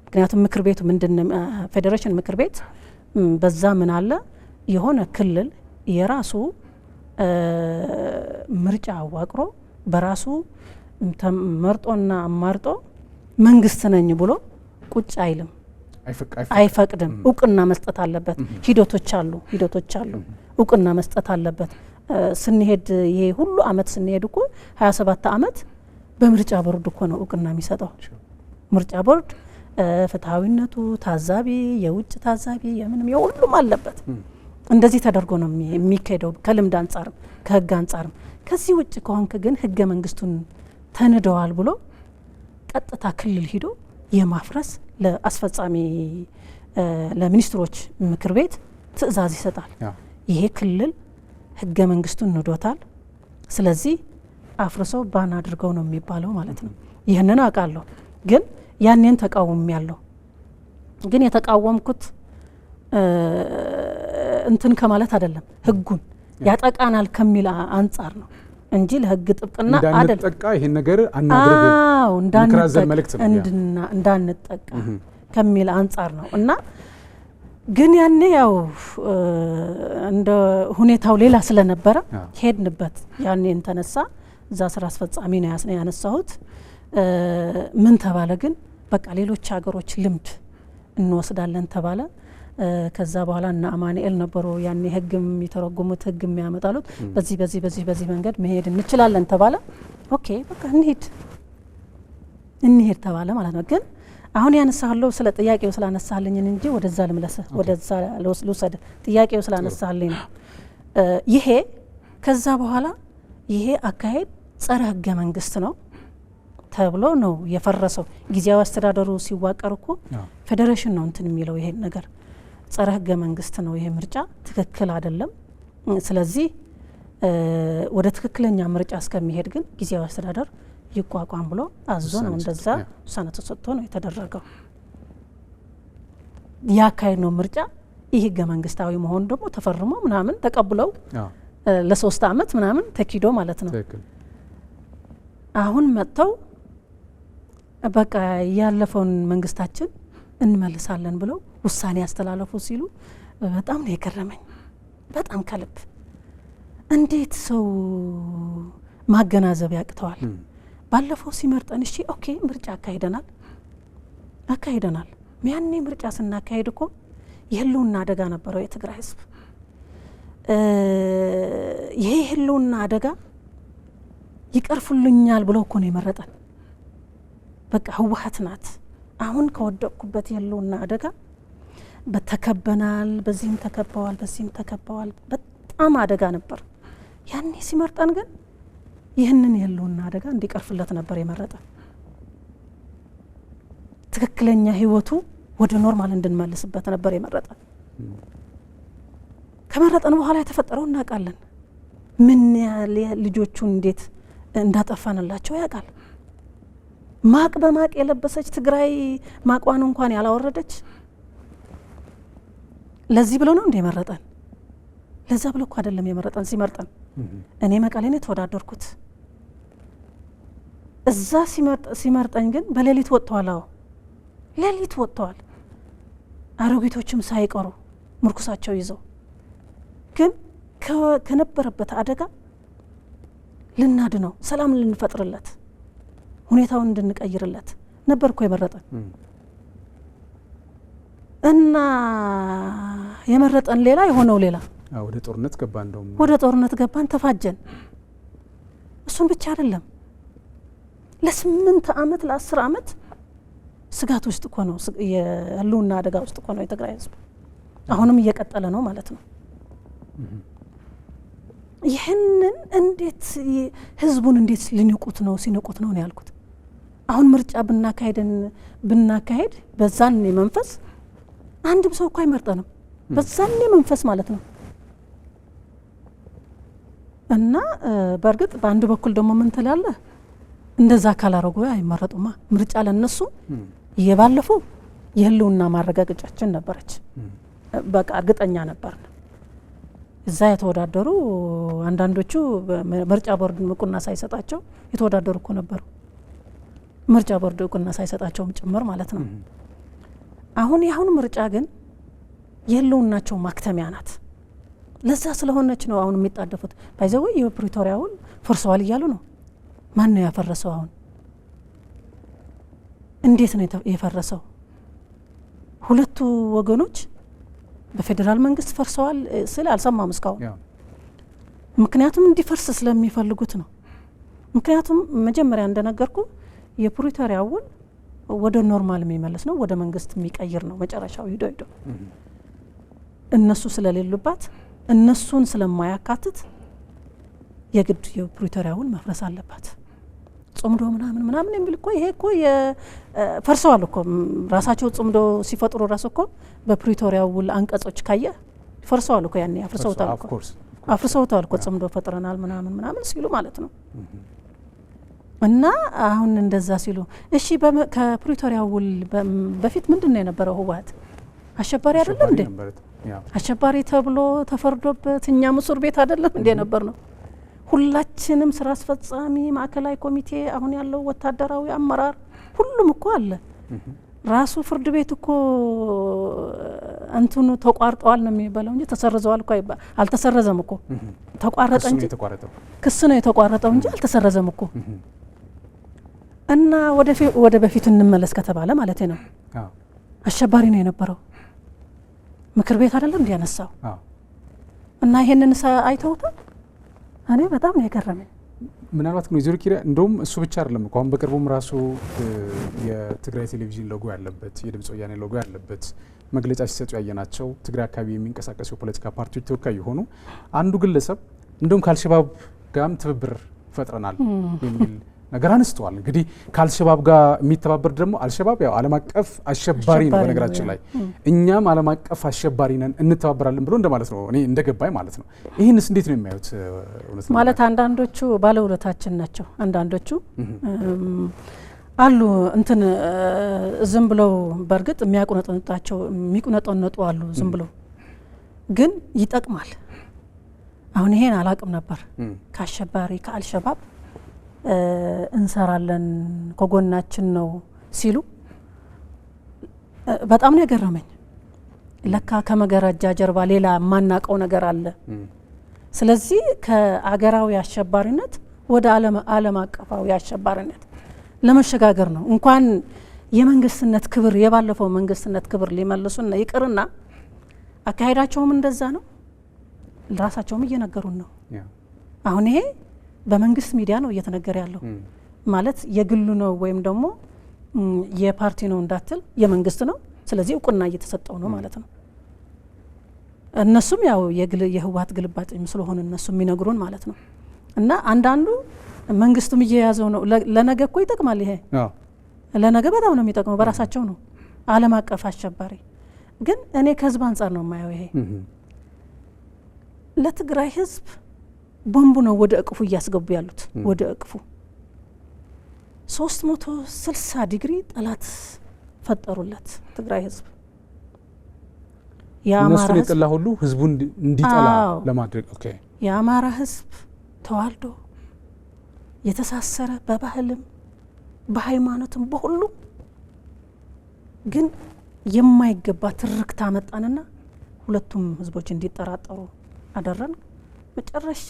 ምክንያቱም ምክር ቤቱ ምንድነው ፌዴሬሽን ምክር ቤት በዛ ምን አለ የሆነ ክልል የራሱ ምርጫ አዋቅሮ በራሱ ተመርጦና አማርጦ መንግስት ነኝ ብሎ ቁጭ አይልም፣ አይፈቅድም። እውቅና መስጠት አለበት። ሂደቶች አሉ እውቅና መስጠት አለበት። ስንሄድ ይሄ ሁሉ አመት ስንሄድ እኮ 27 አመት በምርጫ ቦርድ እኮ ነው እውቅና የሚሰጠው። ምርጫ ቦርድ ፍትሃዊነቱ ታዛቢ፣ የውጭ ታዛቢ፣ የምንም የሁሉም አለበት። እንደዚህ ተደርጎ ነው የሚካሄደው ከልምድ አንጻርም ከህግ አንጻርም። ከዚህ ውጭ ከሆንክ ግን ህገ መንግስቱን ተንደዋል ብሎ ቀጥታ ክልል ሂዶ የማፍረስ ለአስፈጻሚ ለሚኒስትሮች ምክር ቤት ትዕዛዝ ይሰጣል። ይሄ ክልል ህገ መንግስቱን ንዶታል፣ ስለዚህ አፍርሰው ባን አድርገው ነው የሚባለው ማለት ነው። ይህንን አውቃለሁ፣ ግን ያኔን ተቃውሜያለሁ። ግን የተቃወምኩት እንትን ከማለት አይደለም፣ ህጉን ያጠቃናል ከሚል አንጻር ነው እንጂ ለህግ ጥብቅና አይደለም። እንዳንጠቃ ይሄን ነገር አናድርግ፣ እንዳንጠቃ ከሚል አንጻር ነው። እና ግን ያኔ ያው እንደ ሁኔታው ሌላ ስለነበረ ሄድንበት። ያኔ እንተነሳ እዛ ስራ አስፈጻሚ ነው ያነሳሁት። ምን ተባለ ግን በቃ ሌሎች ሀገሮች ልምድ እንወስዳለን ተባለ። ከዛ በኋላ እና አማኑኤል ነበሩ ያኔ ህግም የተረጎሙት ህግ የሚያመጣሉት በዚህ መንገድ መሄድ እንችላለን ተባለ። ኦኬ በቃ እንሄድ ተባለ ማለት ነው። ግን አሁን ያነሳለው ስለ ጥያቄው ስላነሳልኝ እንጂ ወደዛ ልምለስ ወደዛ ልውሰድ። ጥያቄው ስላነሳልኝ ነው ይሄ። ከዛ በኋላ ይሄ አካሄድ ጸረ ህገ መንግስት ነው ተብሎ ነው የፈረሰው። ጊዜያዊ አስተዳደሩ ሲዋቀር እኮ ፌዴሬሽን ነው እንትን የሚለው ይሄን ነገር ጸረ ህገ መንግስት ነው ይሄ ምርጫ ትክክል አይደለም። ስለዚህ ወደ ትክክለኛ ምርጫ እስከሚሄድ ግን ጊዜያዊ አስተዳደር ይቋቋም ብሎ አዞ ነው እንደዛ ውሳኔ ተሰጥቶ ነው የተደረገው። ያካሄድ ነው ምርጫ ይህ ህገ መንግስታዊ መሆኑ ደግሞ ተፈርሞ ምናምን ተቀብለው ለ3 አመት ምናምን ተኪዶ ማለት ነው። አሁን መጥተው በቃ ያለፈውን መንግስታችን እንመልሳለን ብለው ውሳኔ ያስተላለፉ ሲሉ በጣም ነው የገረመኝ። በጣም ከልብ እንዴት ሰው ማገናዘብ ያቅተዋል? ባለፈው ሲመርጠን እሺ ኦኬ ምርጫ አካሂደናል። ያኔ ምርጫ ስናካሄድ እኮ የህልውና አደጋ ነበረው የትግራይ ህዝብ። ይሄ የህልውና አደጋ ይቀርፉልኛል ብለው እኮ ነው የመረጠን። በቃ ህወሓት ናት አሁን ከወደቅኩበት የህልውና አደጋ በተከበናል፣ በዚህም ተከበዋል። በጣም አደጋ ነበር። ያኔ ሲመርጠን ግን ይህንን የህልውና አደጋ እንዲቀርፍለት ነበር የመረጠን። ትክክለኛ ህይወቱ ወደ ኖርማል እንድንመልስበት ነበር የመረጠን። ከመረጠን በኋላ የተፈጠረው እናውቃለን። ምን ያህል ልጆቹን እንዴት እንዳጠፋንላቸው ያውቃል። ማቅ በማቅ የለበሰች ትግራይ ማቋን እንኳን ያላወረደች ለዚህ ብሎ ነው እንደ መረጠን። ለዛ ብሎ እኮ አይደለም የመረጠን። ሲመርጠን እኔ መቀሌ ነው ተወዳደርኩት። እዛ ሲመርጠኝ ግን በሌሊት ወጥተዋል። አዎ ሌሊት ወጥተዋል፣ አሮጊቶችም ሳይቀሩ ምርኩሳቸው ይዘው። ግን ከነበረበት አደጋ ልናድነው፣ ሰላም ልንፈጥርለት፣ ሁኔታውን እንድንቀይርለት ነበር እኮ የመረጠን። እና የመረጠን ሌላ የሆነው ሌላ። ወደ ጦርነት ገባን፣ እንደውም ወደ ጦርነት ገባን፣ ተፋጀን። እሱን ብቻ አይደለም ለ8 ዓመት ለ10 ዓመት ስጋት ውስጥ እኮ ነው፣ የህልውና አደጋ ውስጥ እኮ ነው የትግራይ ህዝብ። አሁንም እየቀጠለ ነው ማለት ነው። ይህንን እንዴት ህዝቡን እንዴት ሊንቁት ነው ሲንቁት ነው ያልኩት። አሁን ምርጫ ብናካሄድ በዛን መንፈስ አንድም ሰው እኮ አይመርጠንም፣ በዛን መንፈስ ማለት ነው። እና በእርግጥ በአንድ በኩል ደግሞ ምን ትላለህ፣ እንደዛ ካላረጉ አይመረጡማ። ምርጫ ለነሱ የባለፈው የህልውና ማረጋገጫችን ነበረች፣ በቃ እርግጠኛ ነበርን። እዛ የተወዳደሩ አንዳንዶቹ ምርጫ ቦርድ እውቅና ሳይሰጣቸው የተወዳደሩ እኮ ነበሩ፣ ምርጫ ቦርድ እውቅና ሳይሰጣቸውም ጭምር ማለት ነው። አሁን የአሁኑ ምርጫ ግን የህልውናቸው ማክተሚያ ናት። ለዛ ስለሆነች ነው አሁን የሚጣደፉት። ባይዘው የፕሪቶሪያ ውል ፈርሰዋል እያሉ ነው። ማን ነው ያፈረሰው? አሁን እንዴት ነው የፈረሰው? ሁለቱ ወገኖች በፌዴራል መንግስት ፈርሰዋል ስለ አልሰማም እስካሁን። ምክንያቱም እንዲፈርስ ስለሚፈልጉት ነው። ምክንያቱም መጀመሪያ እንደነገርኩ የፕሪቶሪያ ውል ወደ ኖርማል የሚመለስ ነው፣ ወደ መንግስት የሚቀይር ነው። መጨረሻው ሂዶ እነሱ ስለሌሉባት እነሱን ስለማያካትት የግድ የፕሪቶሪያ ውል መፍረስ አለባት። ጽምዶ ምናምን የሚል እኮ ይሄ እኮ ፈርሰዋል እኮ ራሳቸው ጽምዶ ሲፈጥሩ ራሱ እኮ በፕሪቶሪያ ውል አንቀጾች ካየ ፈርሰዋል እኮ ያኔ አፍርሰውታል እኮ ጽምዶ ፈጥረናል ምናምን ሲሉ ማለት ነው። እና አሁን እንደዛ ሲሉ እሺ፣ ከፕሪቶሪያ ውል በፊት ምንድነው የነበረው? ህወሓት አሸባሪ አይደለም እንዴ? አሸባሪ ተብሎ ተፈርዶበት እኛ እስር ቤት አይደለም እንዴ ነበር ነው? ሁላችንም ስራ አስፈጻሚ፣ ማዕከላዊ ኮሚቴ፣ አሁን ያለው ወታደራዊ አመራር ሁሉም እኮ አለ። ራሱ ፍርድ ቤት እኮ እንትኑ ተቋርጠዋል ነው የሚባለው እንጂ ተሰረዘዋል እኮ አልተሰረዘም እኮ። ተቋረጠ እንጂ ክስ ነው የተቋረጠው እንጂ አልተሰረዘም እኮ። እና ወደ በፊቱ እንመለስ ከተባለ ማለት ነው አሸባሪ ነው የነበረው ምክር ቤት አይደለም እንዲያነሳው። እና ይሄንን አይተውታል። እኔ በጣም ነው የገረመኝ። ምናልባት ግን ወይዘሮ ኪሪያ እንደውም እሱ ብቻ አይደለም እኮ አሁን በቅርቡም ራሱ የትግራይ ቴሌቪዥን ሎጎ ያለበት የድምጽ ወያኔ ሎጎ ያለበት መግለጫ ሲሰጡ ያየናቸው ትግራይ አካባቢ የሚንቀሳቀሱ የፖለቲካ ፓርቲዎች ተወካይ የሆኑ አንዱ ግለሰብ እንደውም ከአልሸባብ ጋርም ትብብር ፈጥረናል የሚል ነገር አንስተዋል። እንግዲህ ከአልሸባብ ጋር የሚተባበር ደግሞ አልሸባብ ያው ዓለም አቀፍ አሸባሪ ነው በነገራችን ላይ፣ እኛም ዓለም አቀፍ አሸባሪ ነን እንተባበራለን ብሎ እንደማለት ነው እኔ እንደገባኝ ማለት ነው። ይህንስ እንዴት ነው የሚያዩት? እውነት ማለት አንዳንዶቹ ባለውለታችን ናቸው፣ አንዳንዶቹ አሉ እንትን ዝም ብለው በእርግጥ የሚቁነጠነጡ አሉ ዝም ብለው፣ ግን ይጠቅማል። አሁን ይሄን አላቅም ነበር ከአሸባሪ ከአልሸባብ እንሰራለን ከጎናችን ነው ሲሉ በጣም ነው የገረመኝ። ለካ ከመገረጃ ጀርባ ሌላ የማናቀው ነገር አለ። ስለዚህ ከአገራዊ አሸባሪነት ወደ ዓለም አቀፋዊ አሸባሪነት ለመሸጋገር ነው። እንኳን የመንግስትነት ክብር የባለፈው መንግስትነት ክብር ሊመልሱና ይቅርና አካሄዳቸውም እንደዛ ነው። ራሳቸውም እየነገሩን ነው። አሁን ይሄ በመንግስት ሚዲያ ነው እየተነገረ ያለው። ማለት የግሉ ነው ወይም ደግሞ የፓርቲ ነው እንዳትል የመንግስት ነው። ስለዚህ እውቅና እየተሰጠው ነው ማለት ነው። እነሱም ያው የህወሓት ግልባጭ ስለሆነ እነሱ የሚነግሩን ማለት ነው። እና አንዳንዱ መንግስትም እየያዘው ነው። ለነገ እኮ ይጠቅማል። ይሄ ለነገ በጣም ነው የሚጠቅመው። በራሳቸው ነው ዓለም አቀፍ አሸባሪ። ግን እኔ ከህዝብ አንጻር ነው የማየው። ይሄ ለትግራይ ህዝብ ቦምቡ ነው ወደ እቅፉ እያስገቡ ያሉት። ወደ እቅፉ 360 ዲግሪ ጠላት ፈጠሩለት ትግራይ ህዝብ። እነሱን የጠላ ሁሉ ህዝቡን እንዲጠላ ለማድረግ ኦኬ የአማራ ህዝብ ተዋልዶ የተሳሰረ በባህልም በሃይማኖትም በሁሉ ግን የማይገባ ትርክት አመጣንና ሁለቱም ህዝቦች እንዲጠራጠሩ አደረን። መጨረሻ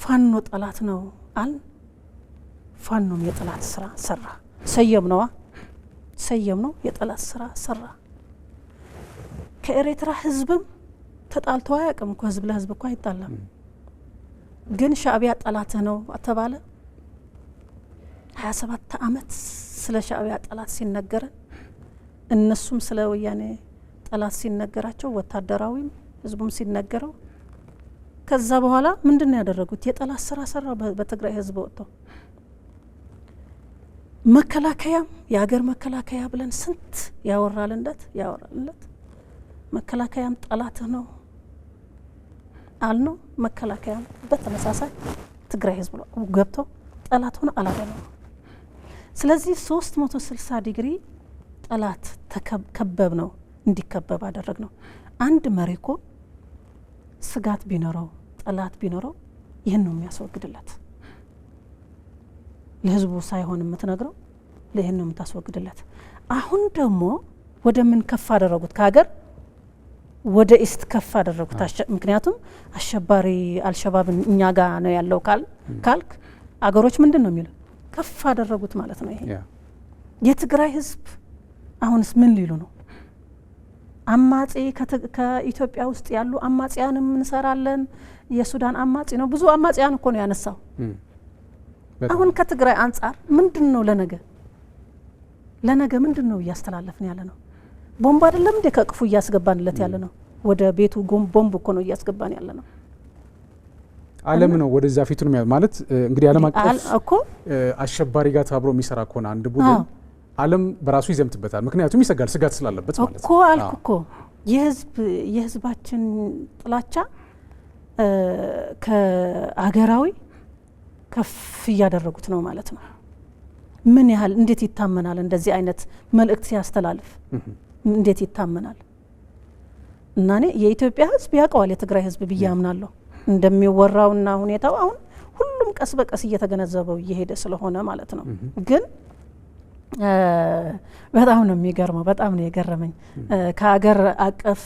ፋኖ ጠላት ነው አል ፋኖም የጠላት ስራ ሰራ። ሰየም ነው የጠላት ስራ ሰራ። ከኤርትራ ህዝብም ተጣልተው አያውቅም እኮ ህዝብ ለህዝብ እኮ አይጣላም። ግን ሻዕቢያ ጠላት ነው ተባለ። 27 አመት ስለ ሻዕቢያ ጠላት ሲነገረን እነሱም ስለ ወያኔ ጠላት ሲነገራቸው ወታደራዊም ህዝቡም ሲነገረው ከዛ በኋላ ምንድነው ያደረጉት? የጠላት ስራ ሰራ በትግራይ ህዝብ ወጥተው መከላከያም የሀገር መከላከያ ብለን ስንት ያወራልንለት መከላከያም ጠላት ነው አልነው። መከላከያም በተመሳሳይ ትግራይ ህዝብ ነው ገብተው ጠላት ሆነ አላደረው። ስለዚህ 360 ዲግሪ ጠላት ተከበብ ነው እንዲከበብ አደረግ ነው። አንድ መሪኮ ስጋት ቢኖረው ጠላት ቢኖረው ይህን ነው የሚያስወግድለት። ለህዝቡ ሳይሆን የምትነግረው ለይህን ነው የምታስወግድለት። አሁን ደግሞ ወደ ምን ከፍ አደረጉት? ከሀገር ወደ ኢስት ከፍ አደረጉት። ምክንያቱም አሸባሪ አልሸባብን እኛ ጋር ነው ያለው ካልክ አገሮች ምንድን ነው የሚለው ከፍ አደረጉት ማለት ነው። ይሄ የትግራይ ህዝብ አሁንስ ምን ሊሉ ነው? አማጺ ከኢትዮጵያ ውስጥ ያሉ አማጺያንም እንሰራለን። የሱዳን አማጺ ነው፣ ብዙ አማጺያን እኮ ነው ያነሳው። አሁን ከትግራይ አንጻር ምንድነው ለነገ ምንድነው እያስተላለፍን ያለ ነው? ቦምብ አይደለም እንደ ከቅፉ እያስገባንለት ያለ ነው። ወደ ቤቱ ቦምብ እኮ ነው እያስገባን ያለ ነው። ዓለም ነው ወደዛ ፊቱን ማለት እንግዲህ ዓለም አቀፍ እኮ አሸባሪ ጋር ተባብሮ የሚሰራ ከሆነ አንድ ቡድን ዓለም በራሱ ይዘምትበታል። ምክንያቱም ይሰጋል፣ ስጋት ስላለበት ማለት ነው እኮ አልኩ እኮ የህዝባችን ጥላቻ ከአገራዊ ከፍ እያደረጉት ነው ማለት ነው። ምን ያህል እንዴት ይታመናል? እንደዚህ አይነት መልእክት ሲያስተላልፍ እንዴት ይታመናል? እና እኔ የኢትዮጵያ ህዝብ ያውቀዋል የትግራይ ህዝብ ብዬ አምናለሁ። እንደሚወራውና ሁኔታው አሁን ሁሉም ቀስ በቀስ እየተገነዘበው እየሄደ ስለሆነ ማለት ነው። ግን በጣም ነው የሚገርመው፣ በጣም ነው የገረመኝ። ከአገር አቀፍ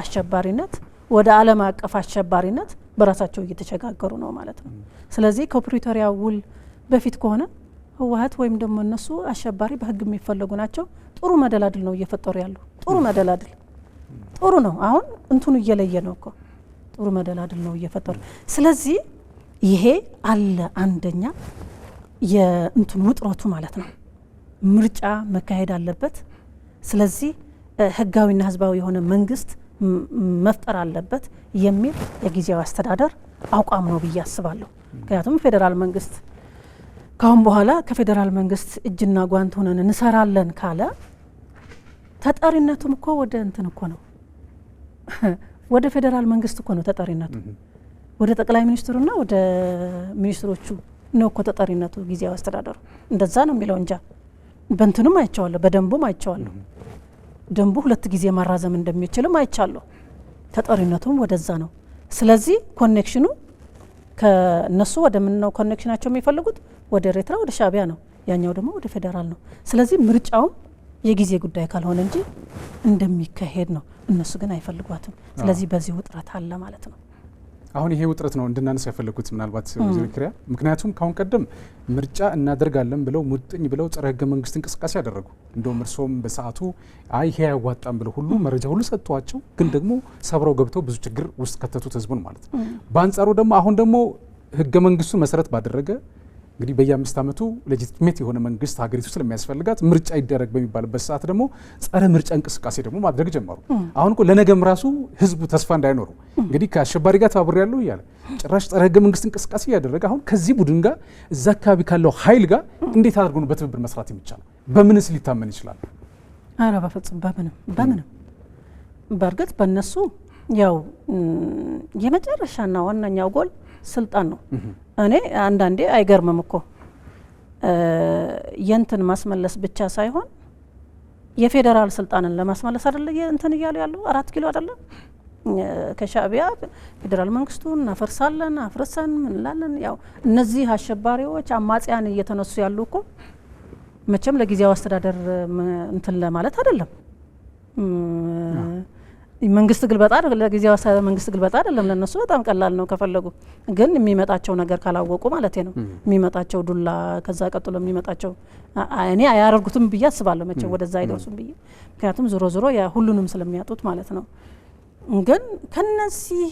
አሸባሪነት ወደ ዓለም አቀፍ አሸባሪነት በራሳቸው እየተሸጋገሩ ነው ማለት ነው። ስለዚህ ከፕሪቶሪያ ውል በፊት ከሆነ ህወሓት ወይም ደግሞ እነሱ አሸባሪ በህግ የሚፈለጉ ናቸው። ጥሩ መደላድል ነው እየፈጠሩ ያሉ። ጥሩ መደላድል ጥሩ ነው። አሁን እንትኑ እየለየ ነው እኮ ጥሩ መደላድል ነው እየፈጠሩ። ስለዚህ ይሄ አለ አንደኛ የእንትኑ ውጥረቱ ማለት ነው። ምርጫ መካሄድ አለበት። ስለዚህ ህጋዊና ህዝባዊ የሆነ መንግስት መፍጠር አለበት የሚል የጊዜያዊ አስተዳደር አቋም ነው ብዬ አስባለሁ። ምክንያቱም ፌዴራል መንግስት ካሁን በኋላ ከፌዴራል መንግስት እጅና ጓንት ሆነን እንሰራለን ካለ ተጠሪነቱም እኮ ወደ እንትን እኮ ነው ወደ ፌዴራል መንግስት እኮ ነው ተጠሪነቱ። ወደ ጠቅላይ ሚኒስትሩና ወደ ሚኒስትሮቹ ነው እኮ ተጠሪነቱ ጊዜያዊ አስተዳደሩ። እንደዛ ነው የሚለው እንጃ። በእንትኑም አይቻለሁ፣ በደንቡም አይቻለሁ። ደንቡ 2 ጊዜ ማራዘም እንደሚችልም አይቻለሁ። ተጠሪነቱም ወደዛ ነው። ስለዚህ ኮኔክሽኑ ከነሱ ወደ ምን ነው ኮኔክሽናቸው የሚፈልጉት? ወደ ኤርትራ ወደ ሻዕቢያ ነው፣ ያኛው ደግሞ ወደ ፌዴራል ነው። ስለዚህ ምርጫውም የጊዜ ጉዳይ ካልሆነ እንጂ እንደሚካሄድ ነው። እነሱ ግን አይፈልጓትም። ስለዚህ በዚህ ውጥረት አለ ማለት ነው። አሁን ይሄ ውጥረት ነው እንድናነሳ ያፈለኩት ምናልባት ዝክሪያ። ምክንያቱም ካሁን ቀደም ምርጫ እናደርጋለን ብለው ሙጥኝ ብለው ጸረ ህገ መንግስት እንቅስቃሴ ያደረጉ እንደውም እርሶም በሰዓቱ አይ ይሄ ያዋጣም ብለው ሁሉ መረጃ ሁሉ ሰጥቷቸው ግን ደግሞ ሰብረው ገብተው ብዙ ችግር ውስጥ ከተቱት ህዝቡን ማለት ነው። በአንጻሩ ደግሞ አሁን ደግሞ ህገ መንግስቱን መሰረት ባደረገ እንግዲህ በየ5 አመቱ ሌጂቲሜት የሆነ መንግስት ሀገሪቱ ስለሚያስፈልጋት ምርጫ ይደረግ በሚባልበት ሰዓት ደግሞ ጸረ ምርጫ እንቅስቃሴ ደግሞ ማድረግ ጀመሩ። አሁን እኮ ለነገም ራሱ ህዝቡ ተስፋ እንዳይኖረው እንግዲህ ከአሸባሪ ጋር ተባብሬ ያለው እያለ ጭራሽ ጸረ ህገ መንግስት እንቅስቃሴ እያደረገ አሁን ከዚህ ቡድን ጋር እዛ አካባቢ ካለው ኃይል ጋር እንዴት አድርጎ ነው በትብብር መስራት የሚቻለው? በምንስ ሊታመን ይችላል? ኧረ በፍጹም በምንም። በእርግጥ በእነሱ ያው የመጨረሻና ዋነኛው ጎል ስልጣን ነው። እኔ አንዳንዴ አይገርምም እኮ የንትን ማስመለስ ብቻ ሳይሆን የፌዴራል ስልጣንን ለማስመለስ አይደለ እንትን እያሉ ያለው 4 ኪሎ አይደለ ከሻዕቢያ ፌዴራል መንግስቱን እናፈርሳለን አፍርሰን ምን እንላለን። ያው እነዚህ አሸባሪዎች አማጽያን እየተነሱ ያሉ እኮ መቼም ለጊዜያዊ አስተዳደር እንትን ለማለት አይደለም። መንግስት ግልበጣ አይደለም፣ ለጊዜያዊ መንግስት ግልበጣ አይደለም። ለነሱ በጣም ቀላል ነው ከፈለጉ። ግን የሚመጣቸው ነገር ካላወቁ ማለት ነው የሚመጣቸው ዱላ፣ ከዛ ቀጥሎ የሚመጣቸው እኔ አያደርጉትም ብዬ አስባለሁ። መቼም ወደዛ አይደርሱም ብዬ ምክንያቱም ዞሮ ዞሮ ያ ሁሉንም ስለሚያጡት ማለት ነው። ግን ከነዚህ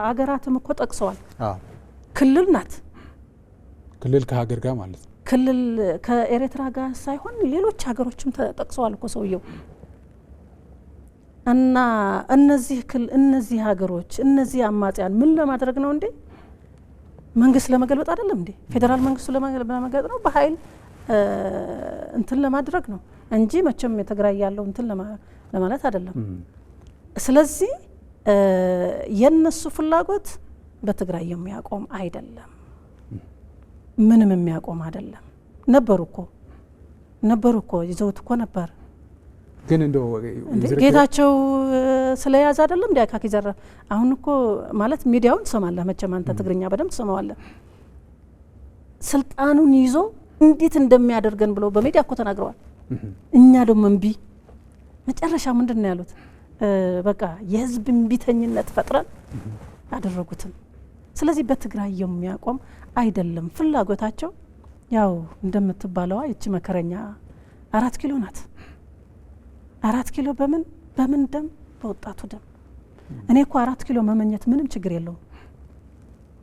አገራትም እኮ ጠቅሰዋል። ክልል ናት። ክልል ከሀገር ጋር ማለት ነው። ክልል ከኤርትራ ጋር ሳይሆን ሌሎች ሀገሮችም ተጠቅሰዋል እኮ ሰውየው። እና እነዚህ ሀገሮች እነዚህ አማጽያን ምን ለማድረግ ነው እንዴ? መንግስት ለመገልበጥ አይደለም እንዴ? ፌዴራል መንግስቱ ለመገልበጥ ነው፣ በኃይል እንትን ለማድረግ ነው እንጂ መቼም የትግራይ ያለው እንትን ለማለት አይደለም። ስለዚህ የነሱ ፍላጎት በትግራይ የሚያቆም አይደለም፣ ምንም የሚያቆም አይደለም። ነበሩ እኮ ይዘውት እኮ ነበር። ግን እንደው ጌታቸው ስለያዝ አይደለም እንዴ አካኪ ዘራ። አሁን እኮ ማለት ሚዲያውን ትሰማለህ መቼም አንተ ትግርኛ በደንብ ትሰማዋለህ። ስልጣኑን ይዞ እንዴት እንደሚያደርገን ብለው በሚዲያ እኮ ተናግረዋል። እኛ ደግሞ እምቢ። መጨረሻ ምንድን ነው ያሉት? በቃ የህዝብ እምቢተኝነት ፈጥረን አደረጉትም። ስለዚህ በትግራይ የሚያቆም አይደለም ፍላጎታቸው። ያው እንደምትባለዋ እቺ መከረኛ 4 ኪሎ ናት። 4 ኪሎ በምን ደም? በወጣቱ ደም። እኔ እኮ 4 ኪሎ መመኘት ምንም ችግር የለውም።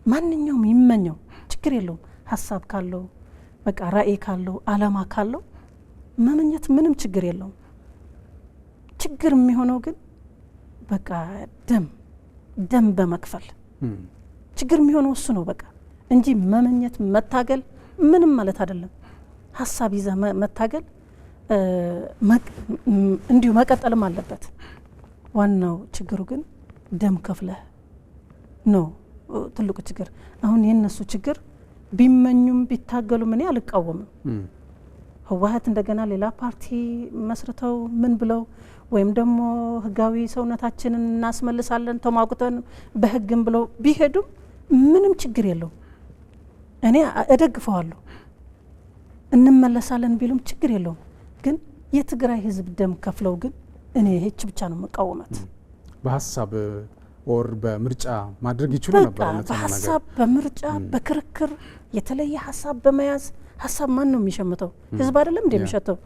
ማንኛውም ይመኘው ችግር የለውም። ሀሳብ ካለው በቃ ራዕይ ካለው አላማ ካለው መመኘት ምንም ችግር የለውም። ችግር የሚሆነው ግን በቃ ደም በመክፈል ችግር የሚሆነው እሱ ነው በቃ እንጂ መመኘት መታገል ምንም ማለት አይደለም። ሀሳብ ይዘ መታገል እንዲሁ መቀጠልም አለበት። ዋናው ችግሩ ግን ደም ከፍለህ ነው ትልቁ ችግር። አሁን የነሱ ችግር ቢመኙም ቢታገሉም እኔ አልቃወምም። ህወሓት እንደገና ሌላ ፓርቲ መስርተው ምን ብለው ወይም ደግሞ ህጋዊ ሰውነታችንን እናስመልሳለን ተሟጉተን በህግም ብለው ቢሄዱም ምንም ችግር የለውም። እኔ እደግፈዋለሁ። እንመለሳለን ቢሉም ችግር የለውም። ግን የትግራይ ህዝብ ደም ከፍለው ግን እኔ ይህች ብቻ ነው መቃወማት። በሀሳብ ወር በምርጫ ማድረግ ይችሉ ነበር። በሀሳብ በምርጫ በክርክር የተለየ ሀሳብ በመያዝ ሀሳብ ማን ነው የሚሸምተው? ህዝብ አይደለም እንደሚሸተው።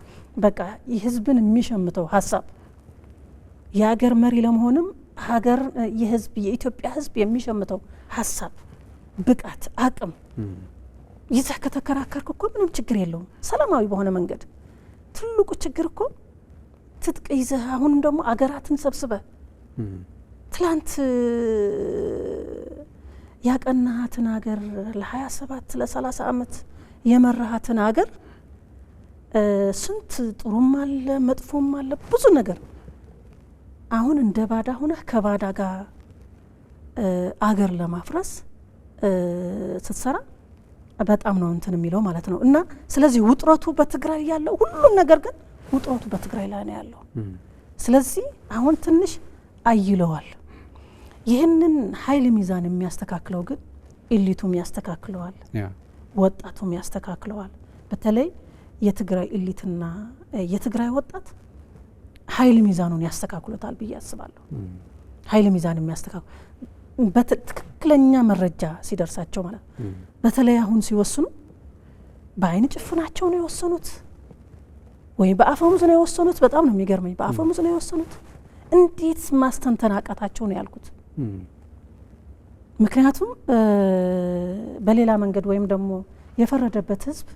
በቃ የህዝብን የሚሸምተው ሀሳብ የሀገር መሪ ለመሆንም ሀገር የህዝብ የኢትዮጵያ ህዝብ የሚሸምተው ሀሳብ ብቃት አቅም ይዘህ ከተከራከርክ እኮ ምንም ችግር የለውም። ሰላማዊ በሆነ መንገድ ትልቁ ችግር እኮ ትጥቅ ይዘህ አሁንም ደግሞ አገራትን ሰብስበህ ትላንት ያቀናሃትን ሀገር ለ27 ለ30 ዓመት የመራሃትን ሀገር ስንት ጥሩም አለ መጥፎም አለ ብዙ ነገር አሁን እንደ ባዳ ሆነህ ከባዳ ጋር አገር ለማፍረስ ስትሰራ በጣም ነው እንትን የሚለው ማለት ነው። እና ስለዚህ ውጥረቱ በትግራይ ያለው ሁሉም ነገር ግን ውጥረቱ በትግራይ ላይ ነው ያለው። ስለዚህ አሁን ትንሽ አይለዋል። ይህንን ኃይል ሚዛን የሚያስተካክለው ግን ኢሊቱም ያስተካክለዋል፣ ወጣቱም ያስተካክለዋል። በተለይ የትግራይ ኢሊትና የትግራይ ወጣት ኃይል ሚዛኑን ያስተካክሉታል ብዬ አስባለሁ። ኃይል ሚዛን የሚያስተካክሉ በትክክለኛ መረጃ ሲደርሳቸው ማለት በተለይ አሁን ሲወስኑ በአይን ጭፍናቸው ነው የወሰኑት ወይ በአፈሙዝ ነው የወሰኑት? በጣም ነው የሚገርመኝ። በአፈሙዝ ነው የወሰኑት። እንዴት ማስተንተን አቃታቸው ነው ያልኩት። ምክንያቱም በሌላ መንገድ ወይም ደግሞ የፈረደበት ህዝብ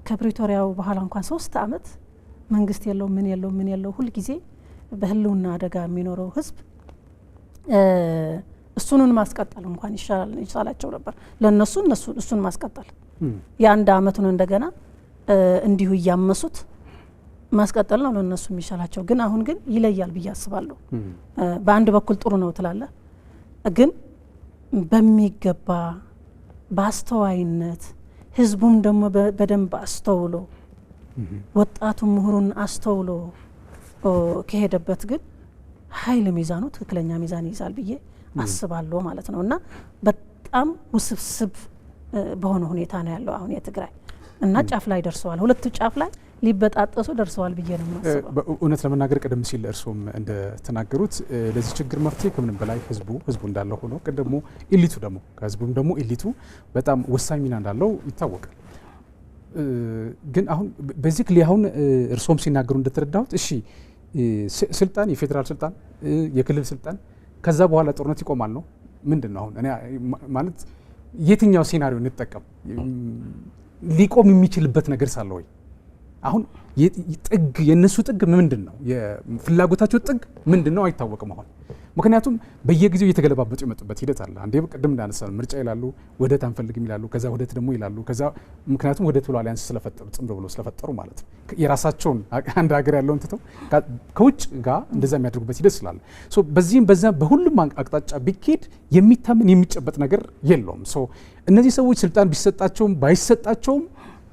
ከፕሪቶሪያው በኋላ እንኳን 3 ዓመት መንግስት የለው ምን የለው ሁል ጊዜ በህልውና አደጋ የሚኖረው ህዝብ እሱንን ማስቀጠል እንኳን ይሻላቸው ነበር ለነሱ እሱን ማስቀጠል የአንድ አመቱን እንደገና እንዲሁ ያመሱት ማስቀጠል ነው ለነሱ የሚሻላቸው። ግን አሁን ግን ይለያል ብዬ አስባለሁ። በአንድ በኩል ጥሩ ነው ትላለ፣ ግን በሚገባ በአስተዋይነት ህዝቡም ደግሞ በደንብ አስተውሎ ወጣቱ ምሁሩን አስተውሎ ከሄደበት ግን ኃይል ሚዛኑ ትክክለኛ ሚዛን ይዛል ብዬ አስባለሁ ማለት ነው። እና በጣም ውስብስብ በሆነ ሁኔታ ነው ያለው አሁን የትግራይ እና ጫፍ ላይ ደርሰዋል። ሁለቱ ጫፍ ላይ ሊበጣጠሱ ደርሰዋል ብዬ ነው የማስበው። እውነት ለመናገር ቀደም ሲል እርሶም እንደተናገሩት ለዚህ ችግር መፍትሄ ከምንም በላይ ህዝቡ እንዳለ ሆኖ ደግሞ ኢሊቱ ደግሞ ከህዝቡም ደግሞ ኢሊቱ በጣም ወሳኝ ሚና እንዳለው ይታወቃል። ግን አሁን ቤዚክሊ አሁን እርሶም ሲናገሩ እንደተረዳሁት እሺ ስልጣን የፌዴራል ስልጣን የክልል ስልጣን ከዛ በኋላ ጦርነት ይቆማል ነው ምንድነው? አሁን እኔ ማለት የትኛው ሴናሪዮ እንጠቀም ሊቆም የሚችልበት ነገር ሳለ ወይ አሁን ጥግ የነሱ ጥግ ምንድነው? የፍላጎታቸው ጥግ ምንድነው አይታወቅም። አሁን ምክንያቱም በየጊዜው እየተገለባበጡ የመጡበት ሂደት አለ። አንዴ በቀደም እንዳነሳን ምርጫ ይላሉ፣ ወደት አንፈልግም ይላሉ፣ ከዛ ወደት ደግሞ ይላሉ። ከዛ ምክንያቱም ወደት ብሎ አሊያንስ ስለፈጠሩ ጽምዶ ብሎ ስለፈጠሩ ማለት ነው የራሳቸውን አንድ ሀገር ያለውን ትተው ከውጭ ጋር እንደዛ የሚያደርጉበት ሂደት ስላለ ሶ በዚህም በዛ በሁሉም አቅጣጫ ቢኬድ የሚታመን የሚጨበጥ ነገር የለውም። ሶ እነዚህ ሰዎች ስልጣን ቢሰጣቸውም ባይሰጣቸውም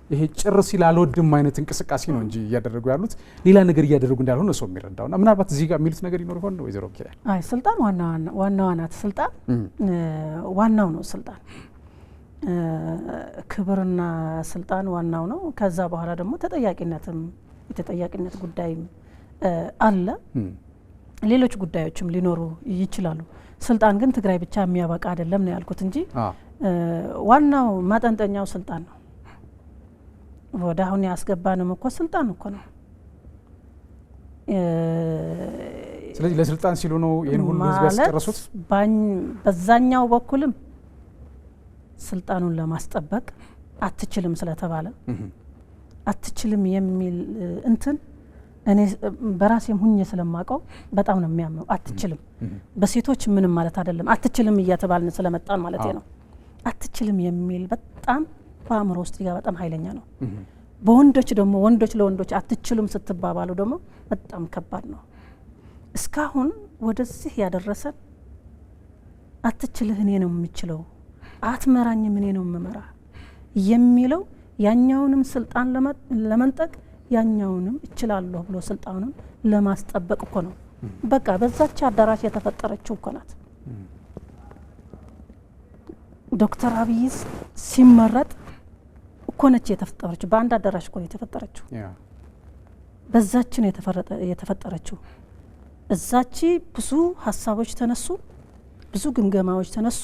ይሄ ጭር ሲል አልወድም አይነት እንቅስቃሴ ነው እንጂ እያደረጉ ያሉት ሌላ ነገር እያደረጉ እንዳልሆነ ሰው የሚረዳውና ምናልባት እዚህ ጋር የሚሉት ነገር ይኖር ይሆን? ወይዘሮ ኪያ አይ ስልጣን ዋናዋ ናት። ስልጣን ዋናው ነው። ስልጣን ክብርና ስልጣን ዋናው ነው። ከዛ በኋላ ደግሞ የተጠያቂነት ጉዳይም አለ። ሌሎች ጉዳዮችም ሊኖሩ ይችላሉ። ስልጣን ግን ትግራይ ብቻ የሚያበቃ አይደለም ነው ያልኩት እንጂ ዋናው ማጠንጠኛው ስልጣን ነው። ወደ አሁን ያስገባንም እኮ ስልጣን እኮ ነው። ስለዚህ ለስልጣን ሲሉ ነው ይሄን ሁሉ ህዝብ ያስጨረሱት። በዛኛው በኩልም ስልጣኑን ለማስጠበቅ አትችልም ስለተባለ አትችልም የሚል እንትን እኔ በራሴም ሁኜ ስለማቀው በጣም ነው የሚያምነው። አትችልም በሴቶች ምንም ማለት አይደለም። አትችልም እያተባልን ስለመጣን ማለት ነው። አትችልም የሚል በጣም በአእምሮ ውስጥ ይጋ በጣም ኃይለኛ ነው። በወንዶች ደግሞ ወንዶች ለወንዶች አትችሉም ስትባባሉ ደግሞ በጣም ከባድ ነው። እስካሁን ወደዚህ ያደረሰን አትችልህ እኔ ነው የምችለው፣ አትመራኝም እኔ ነው የምመራ የሚለው ያኛውንም ስልጣን ለመንጠቅ ያኛውንም እችላለሁ ብሎ ስልጣኑን ለማስጠበቅ እኮ ነው። በቃ በዛች አዳራሽ የተፈጠረችው እኮ ናት። ዶክተር አብይ ሲመረጥ እኮ ነች የተፈጠረችው። በአንድ አዳራሽ እኮ ነው የተፈጠረችው። በዛች ነው የተፈጠረችው። እዛች ብዙ ሀሳቦች ተነሱ፣ ብዙ ግምገማዎች ተነሱ።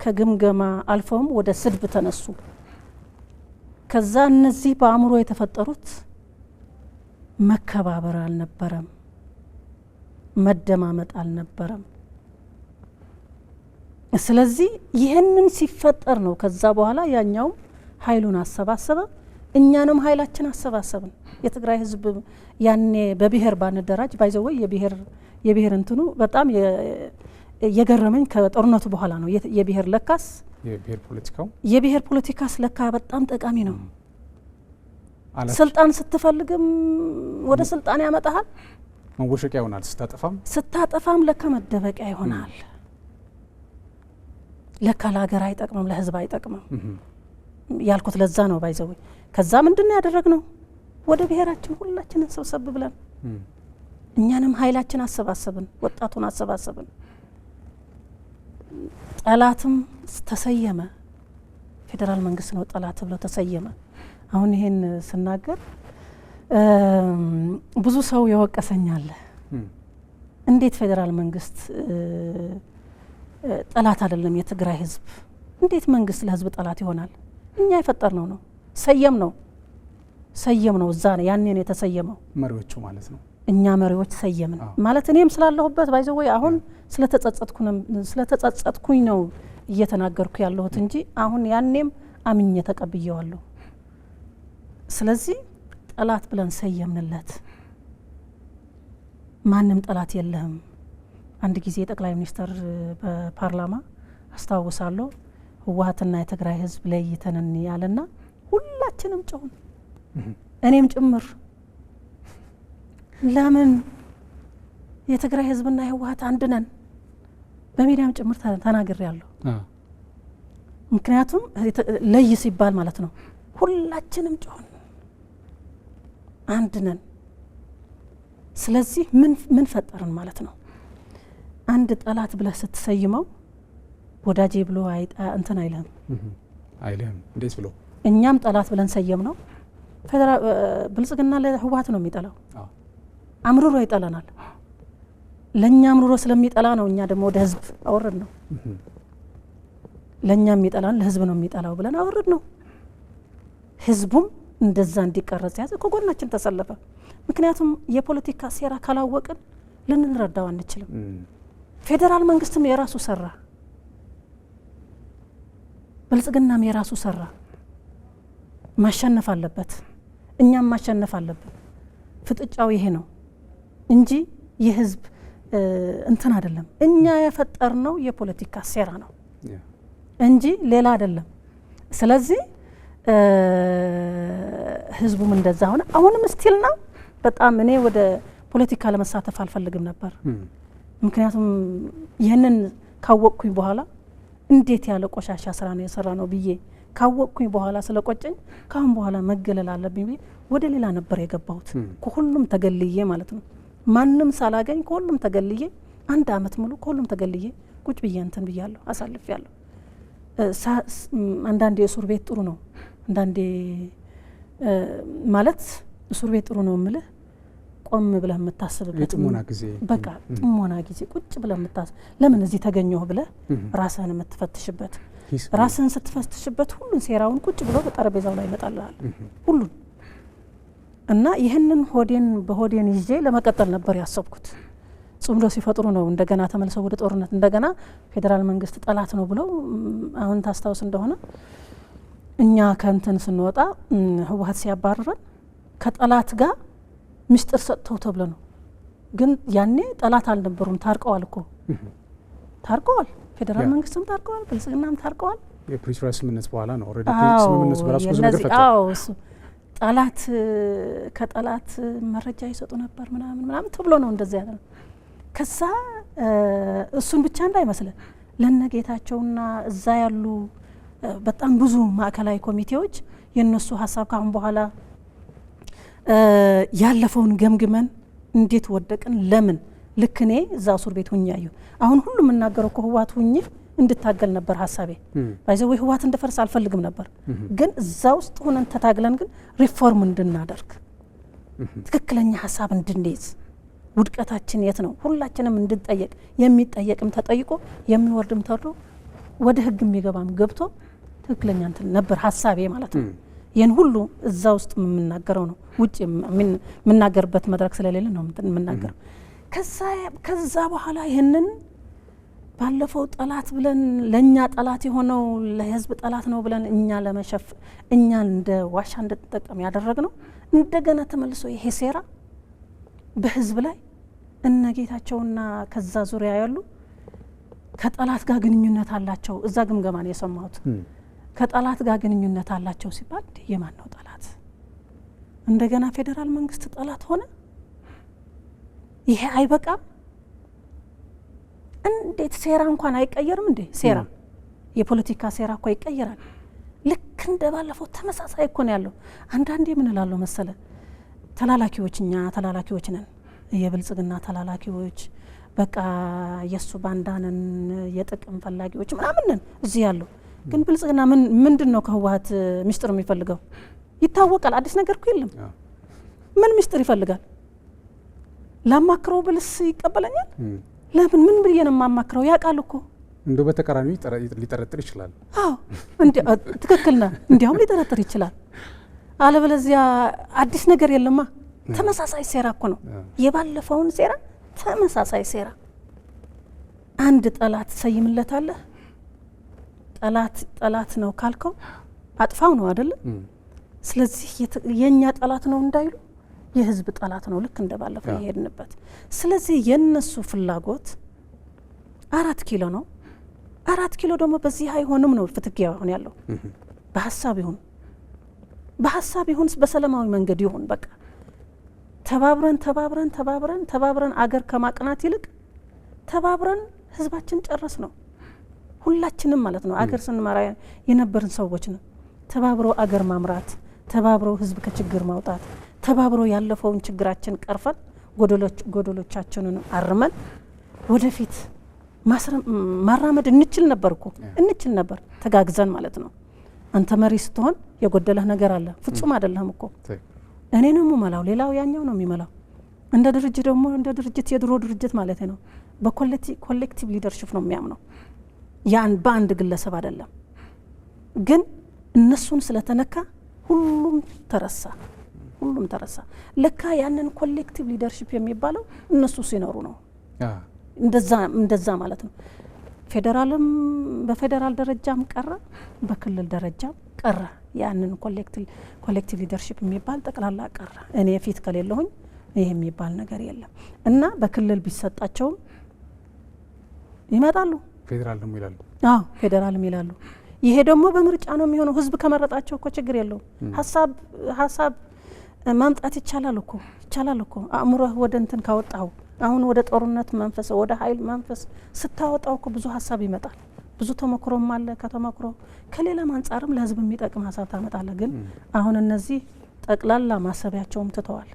ከግምገማ አልፈውም ወደ ስድብ ተነሱ። ከዛ እነዚህ በአእምሮ የተፈጠሩት መከባበር አልነበረም፣ መደማመጥ አልነበረም። ስለዚህ ይህንን ሲፈጠር ነው ከዛ በኋላ ያኛው ኃይሉን አሰባሰበ፣ እኛንም ኃይላችን አሰባሰብን። የትግራይ ህዝብ ያኔ በብሔር ባንደራጅ ባይዘወይ የብሔር እንትኑ በጣም የገረመኝ ከጦርነቱ በኋላ ነው። የብሔር ለካስ የብሔር ፖለቲካስ ለካ በጣም ጠቃሚ ነው። ስልጣን ስትፈልግም ወደ ስልጣን ያመጣሃል፣ መወሸቂያ ይሆናል። ስታጠፋም ለካ መደበቂያ ይሆናል። ለካ ለሀገር አይጠቅምም፣ ለህዝብ አይጠቅምም ያልኩት ለዛ ነው ባይዘው። ከዛ ምንድነው ያደረግነው? ወደ ብሔራችን ሁላችንን ሰብሰብ ብለን እኛንም ኃይላችን አሰባሰብን፣ ወጣቱን አሰባሰብን። ጠላትም ተሰየመ። ፌዴራል መንግስት ነው ጠላት ብሎ ተሰየመ። አሁን ይሄን ስናገር ብዙ ሰው ያወቀሰኛል። እንዴት ፌዴራል መንግስት ጠላት አይደለም የትግራይ ህዝብ? እንዴት መንግስት ለህዝብ ጠላት ይሆናል? እኛ የፈጠርነው ነው፣ ሰየም ነው። እዛ ነው ያኔ ነው የተሰየመው፣ መሪዎቹ ማለት ነው። እኛ መሪዎች ሰየምን ማለት እኔም ስላለሁበት ባይዘው ወይ አሁን ስለተጸጸትኩኝ ነው እየተናገርኩ ያለሁት እንጂ አሁን ያኔም አምኜ ተቀብየዋለሁ። ስለዚህ ጠላት ብለን ሰየምንለት። ማንም ጠላት የለህም። አንድ ጊዜ ጠቅላይ ሚኒስትር በፓርላማ አስታውሳለሁ ህወሓትና የትግራይ ህዝብ ለይተን ያለና ሁላችንም ጮህን፣ እኔም ጭምር። ለምን የትግራይ ህዝብና ህወሓት አንድ ነን በሚዲያም ጭምር ተናግሬያለሁ። ምክንያቱም ለይ ሲባል ማለት ነው። ሁላችንም ጮህን። አንድ ነን። ስለዚህ ምን ፈጠርን ማለት ነው? አንድ ጠላት ብለህ ስትሰይመው ወዳጄ ብሎ እንትን አይልህም እንዴት ብሎ እኛም ጠላት ብለን ሰየም ነው። ፌደራል ብልጽግና ለህወሓት ነው የሚጠላው፣ አምርሮ ይጠላናል። ለኛ አምርሮ ስለሚጠላ ነው እኛ ደግሞ ወደ ህዝብ አወረድ ነው። ለኛ የሚጠላን ለህዝብ ነው የሚጠላው ብለን አወረድ ነው። ህዝቡም እንደዛ እንዲቀረጽ ያዘ፣ ከጎናችን ተሰለፈ። ምክንያቱም የፖለቲካ ሴራ ካላወቅን ልንረዳው አንችልም። ፌደራል መንግስትም የራሱ ሰራ፣ ብልጽግናም የራሱ ሰራ። ማሸነፍ አለበት፣ እኛም ማሸነፍ አለበት። ፍጥጫው ይሄ ነው እንጂ የህዝብ እንትን አይደለም። እኛ የፈጠርነው የፖለቲካ ሴራ ነው እንጂ ሌላ አይደለም። ስለዚህ ህዝቡም እንደዛ ሆነ። አሁንም ስቲል ነው። በጣም እኔ ወደ ፖለቲካ ለመሳተፍ አልፈልግም ነበር። ምክንያቱም ይህንን ካወቅኩኝ በኋላ እንዴት ያለ ቆሻሻ ስራ ነው የሰራ ነው ብዬ ካወቅኩኝ በኋላ ስለቆጨኝ ካሁን በኋላ መገለል አለብኝ ብዬ ወደ ሌላ ነበር የገባሁት። ከሁሉም ተገልዬ ማለት ነው። ማንም ሳላገኝ ከሁሉም ተገልዬ 1 አመት ሙሉ ከሁሉም ተገልዬ ቁጭ ብዬ እንትን ብያለሁ፣ አሳልፌያለሁ። አንዳንዴ እስር ቤት ጥሩ ነው፣ አንዳንዴ ማለት እስር ቤት ጥሩ ነው እምልህ ቆም ብለህ የምታስብበት ጥሞና ጊዜ፣ በቃ ጥሞና ጊዜ ቁጭ ብለህ የምታስብ ለምን እዚህ ተገኘሁ ብለህ ራስህን የምትፈትሽበት፣ ራስህን ስትፈትሽበት ሁሉን ሴራውን ቁጭ ብሎ በጠረጴዛው ላይ ይመጣልሃል ሁሉን። እና ይህንን በሆዴን ይዤ ለመቀጠል ነበር ያሰብኩት። ጽምዶ ሲፈጥሩ ነው እንደገና ተመልሰው ወደ ጦርነት እንደገና ፌደራል መንግስት ጠላት ነው ብለው አሁን ታስታውስ እንደሆነ እኛ ከንትን ስንወጣ ህወሓት ሲያባረረን ከጠላት ጋር ምስጢር ሰጥተው ተብለ ነው። ግን ያኔ ጠላት አልነበሩም፣ ታርቀዋል እኮ ታርቀዋል። ፌደራል መንግስትም ታርቀዋል፣ ብልጽግናም ታርቀዋል። የፕሪቶሪያ ስምምነት በኋላ ነው ኦሬዲ ስምምነቱ በራሱ ብዙ ነገር ፈጥቷል። ጠላት ከጠላት መረጃ ይሰጡ ነበር ምናምን ተብሎ ነው እንደዛ ያለ። ከዛ እሱን ብቻ እንዳይመስለን ለነጌታቸውና እዛ ያሉ በጣም ብዙ ማዕከላዊ ኮሚቴዎች የነሱ ሀሳብ ካሁን በኋላ ያለፈውን ገምግመን እንዴት ወደቅን ለምን ልክ እኔ እዛ እስር ቤት ሁኜ ያየሁ አሁን ሁሉ የምናገረው ከህወሓት ሁኜ እንድታገል ነበር ሀሳቤ። ባይዘው ህወሓት እንደፈርስ አልፈልግም ነበር፣ ግን እዛ ውስጥ ሆነን ተታግለን ግን ሪፎርም እንድናደርግ ትክክለኛ ሀሳብ እንድንይዝ ውድቀታችን የት ነው ሁላችንም እንድንጠየቅ፣ የሚጠየቅም ተጠይቆ የሚወርድም ተርዶ ወደ ህግ የሚገባም ገብቶ ትክክለኛ እንትን ነበር ሀሳቤ ማለት ነው። ይህን ሁሉ እዛ ውስጥ የምናገረው ነው፣ ውጭ የምናገርበት መድረክ ስለሌለ ነው የምናገረው። ከዛ በኋላ ይህንን ባለፈው ጠላት ብለን ለኛ ጠላት የሆነው ለህዝብ ጠላት ነው ብለን እኛ ለመሸፍ እኛ እንደ ዋሻ እንድንጠቀም ያደረግነው እንደገና ተመልሶ ይሄ ሴራ በህዝብ ላይ እነጌታቸውና ከዛ ዙሪያ ያሉ ከጠላት ጋር ግንኙነት አላቸው። እዛ ግምገማ ነው የሰማሁት። ከጠላት ጋር ግንኙነት አላቸው ሲባል የማን ነው ጠላት? እንደገና ፌደራል መንግስት ጠላት ሆነ? ይሄ አይበቃም? እንዴት ሴራ እንኳን አይቀየርም እንዴ? ሴራ የፖለቲካ ሴራ እኮ ይቀየራል። ልክ እንደ ባለፈው ተመሳሳይ እኮ ነው ያለው። አንዳንዴ ምን እላለሁ መሰለ፣ ተላላኪዎች እኛ ተላላኪዎች ነን፣ የብልጽግና ተላላኪዎች፣ በቃ የሱ ባንዳነን፣ የጥቅም ፈላጊዎች ምናምን ነን እዚህ ያለው። ግን ብልጽግና ምንድን ነው ከህወሓት ሚስጥር የሚፈልገው? ይታወቃል። አዲስ ነገር እኮ የለም። ምን ሚስጥር ይፈልጋል? ላማክረው ብልስ ይቀበለኛል? ለምን ምን ብዬ ነው የማማክረው? ያውቃል እኮ እንደው በተቃራኒው ሊጠረጥር ይችላል። አዎ ትክክል ነህ። እንዲያውም ሊጠረጥር ይችላል። አለበለዚያ አዲስ ነገር የለማ። ተመሳሳይ ሴራ እኮ ነው የባለፈውን ሴራ፣ ተመሳሳይ ሴራ። አንድ ጠላት ሰይምለታለህ። ጠላት ነው ካልከው አጥፋው ነው አይደል? ስለዚህ የኛ ጠላት ነው እንዳይሉ የህዝብ ጠላት ነው፣ ልክ እንደባለፈው ይሄድንበት። ስለዚህ የነሱ ፍላጎት 4 ኪሎ ነው። 4 ኪሎ ደግሞ በዚህ አይሆንም ነው ፍትጊያው አሁን ያለው። በሀሳብ ይሁን በሰላማዊ መንገድ ይሁን፣ በቃ ተባብረን አገር ከማቅናት ይልቅ ተባብረን ህዝባችን ጨረስ ነው። ሁላችንም ማለት ነው አገር ስንመራ የነበርን ሰዎች ነው። ተባብረው አገር ማምራት፣ ተባብረው ህዝብ ከችግር ማውጣት፣ ተባብሮ ያለፈውን ችግራችን ቀርፈን ጎደሎቻችንን አርመን ወደፊት ማራመድ እንችል ነበርኩ እንችል ነበር ተጋግዘን ማለት ነው። አንተ መሪ ስትሆን የጎደለህ ነገር አለ ፍጹም አይደለም እኮ እኔ ነው የምመላው ሌላው ያኛው ነው የሚመላው እንደ ድርጅት ደግሞ እንደ ድርጅት የድሮ ድርጅት ማለት ነው በኮሌክቲቭ ሊደርሺፕ ነው የሚያምነው ያን በአንድ ግለሰብ አይደለም ግን እነሱን ስለተነካ ሁሉም ተረሳ ለካ ያንን ኮሌክቲቭ ሊደርሺፕ የሚባለው እነሱ ሲኖሩ ነው እንደዛ ማለት ነው ፌደራልም በፌደራል ደረጃም ቀረ በክልል ደረጃም ቀረ ያንን ኮሌክቲቭ ሊደርሺፕ የሚባል ጠቅላላ ቀረ እኔ ፊት ከሌለሁኝ ይሄ የሚባል ነገር የለም እና በክልል ቢሰጣቸው ይመጣሉ ፌደራልም ይላሉ ይሄ ደግሞ በምርጫ ነው የሚሆነው ህዝብ ከመረጣቸው እኮ ችግር የለውም ሐሳብ ማምጣት ይቻላል እኮ አእምሮህ ወደ እንትን ካወጣው አሁን ወደ ጦርነት መንፈስ ወደ ኃይል መንፈስ ስታወጣው እኮ ብዙ ሐሳብ ይመጣል ብዙ ተመክሮም አለ ከተመክሮ ከሌላ አንፃርም ለህዝብ የሚጠቅም ሐሳብ ታመጣለህ ግን አሁን እነዚህ ጠቅላላ ማሰቢያቸውም ትተዋል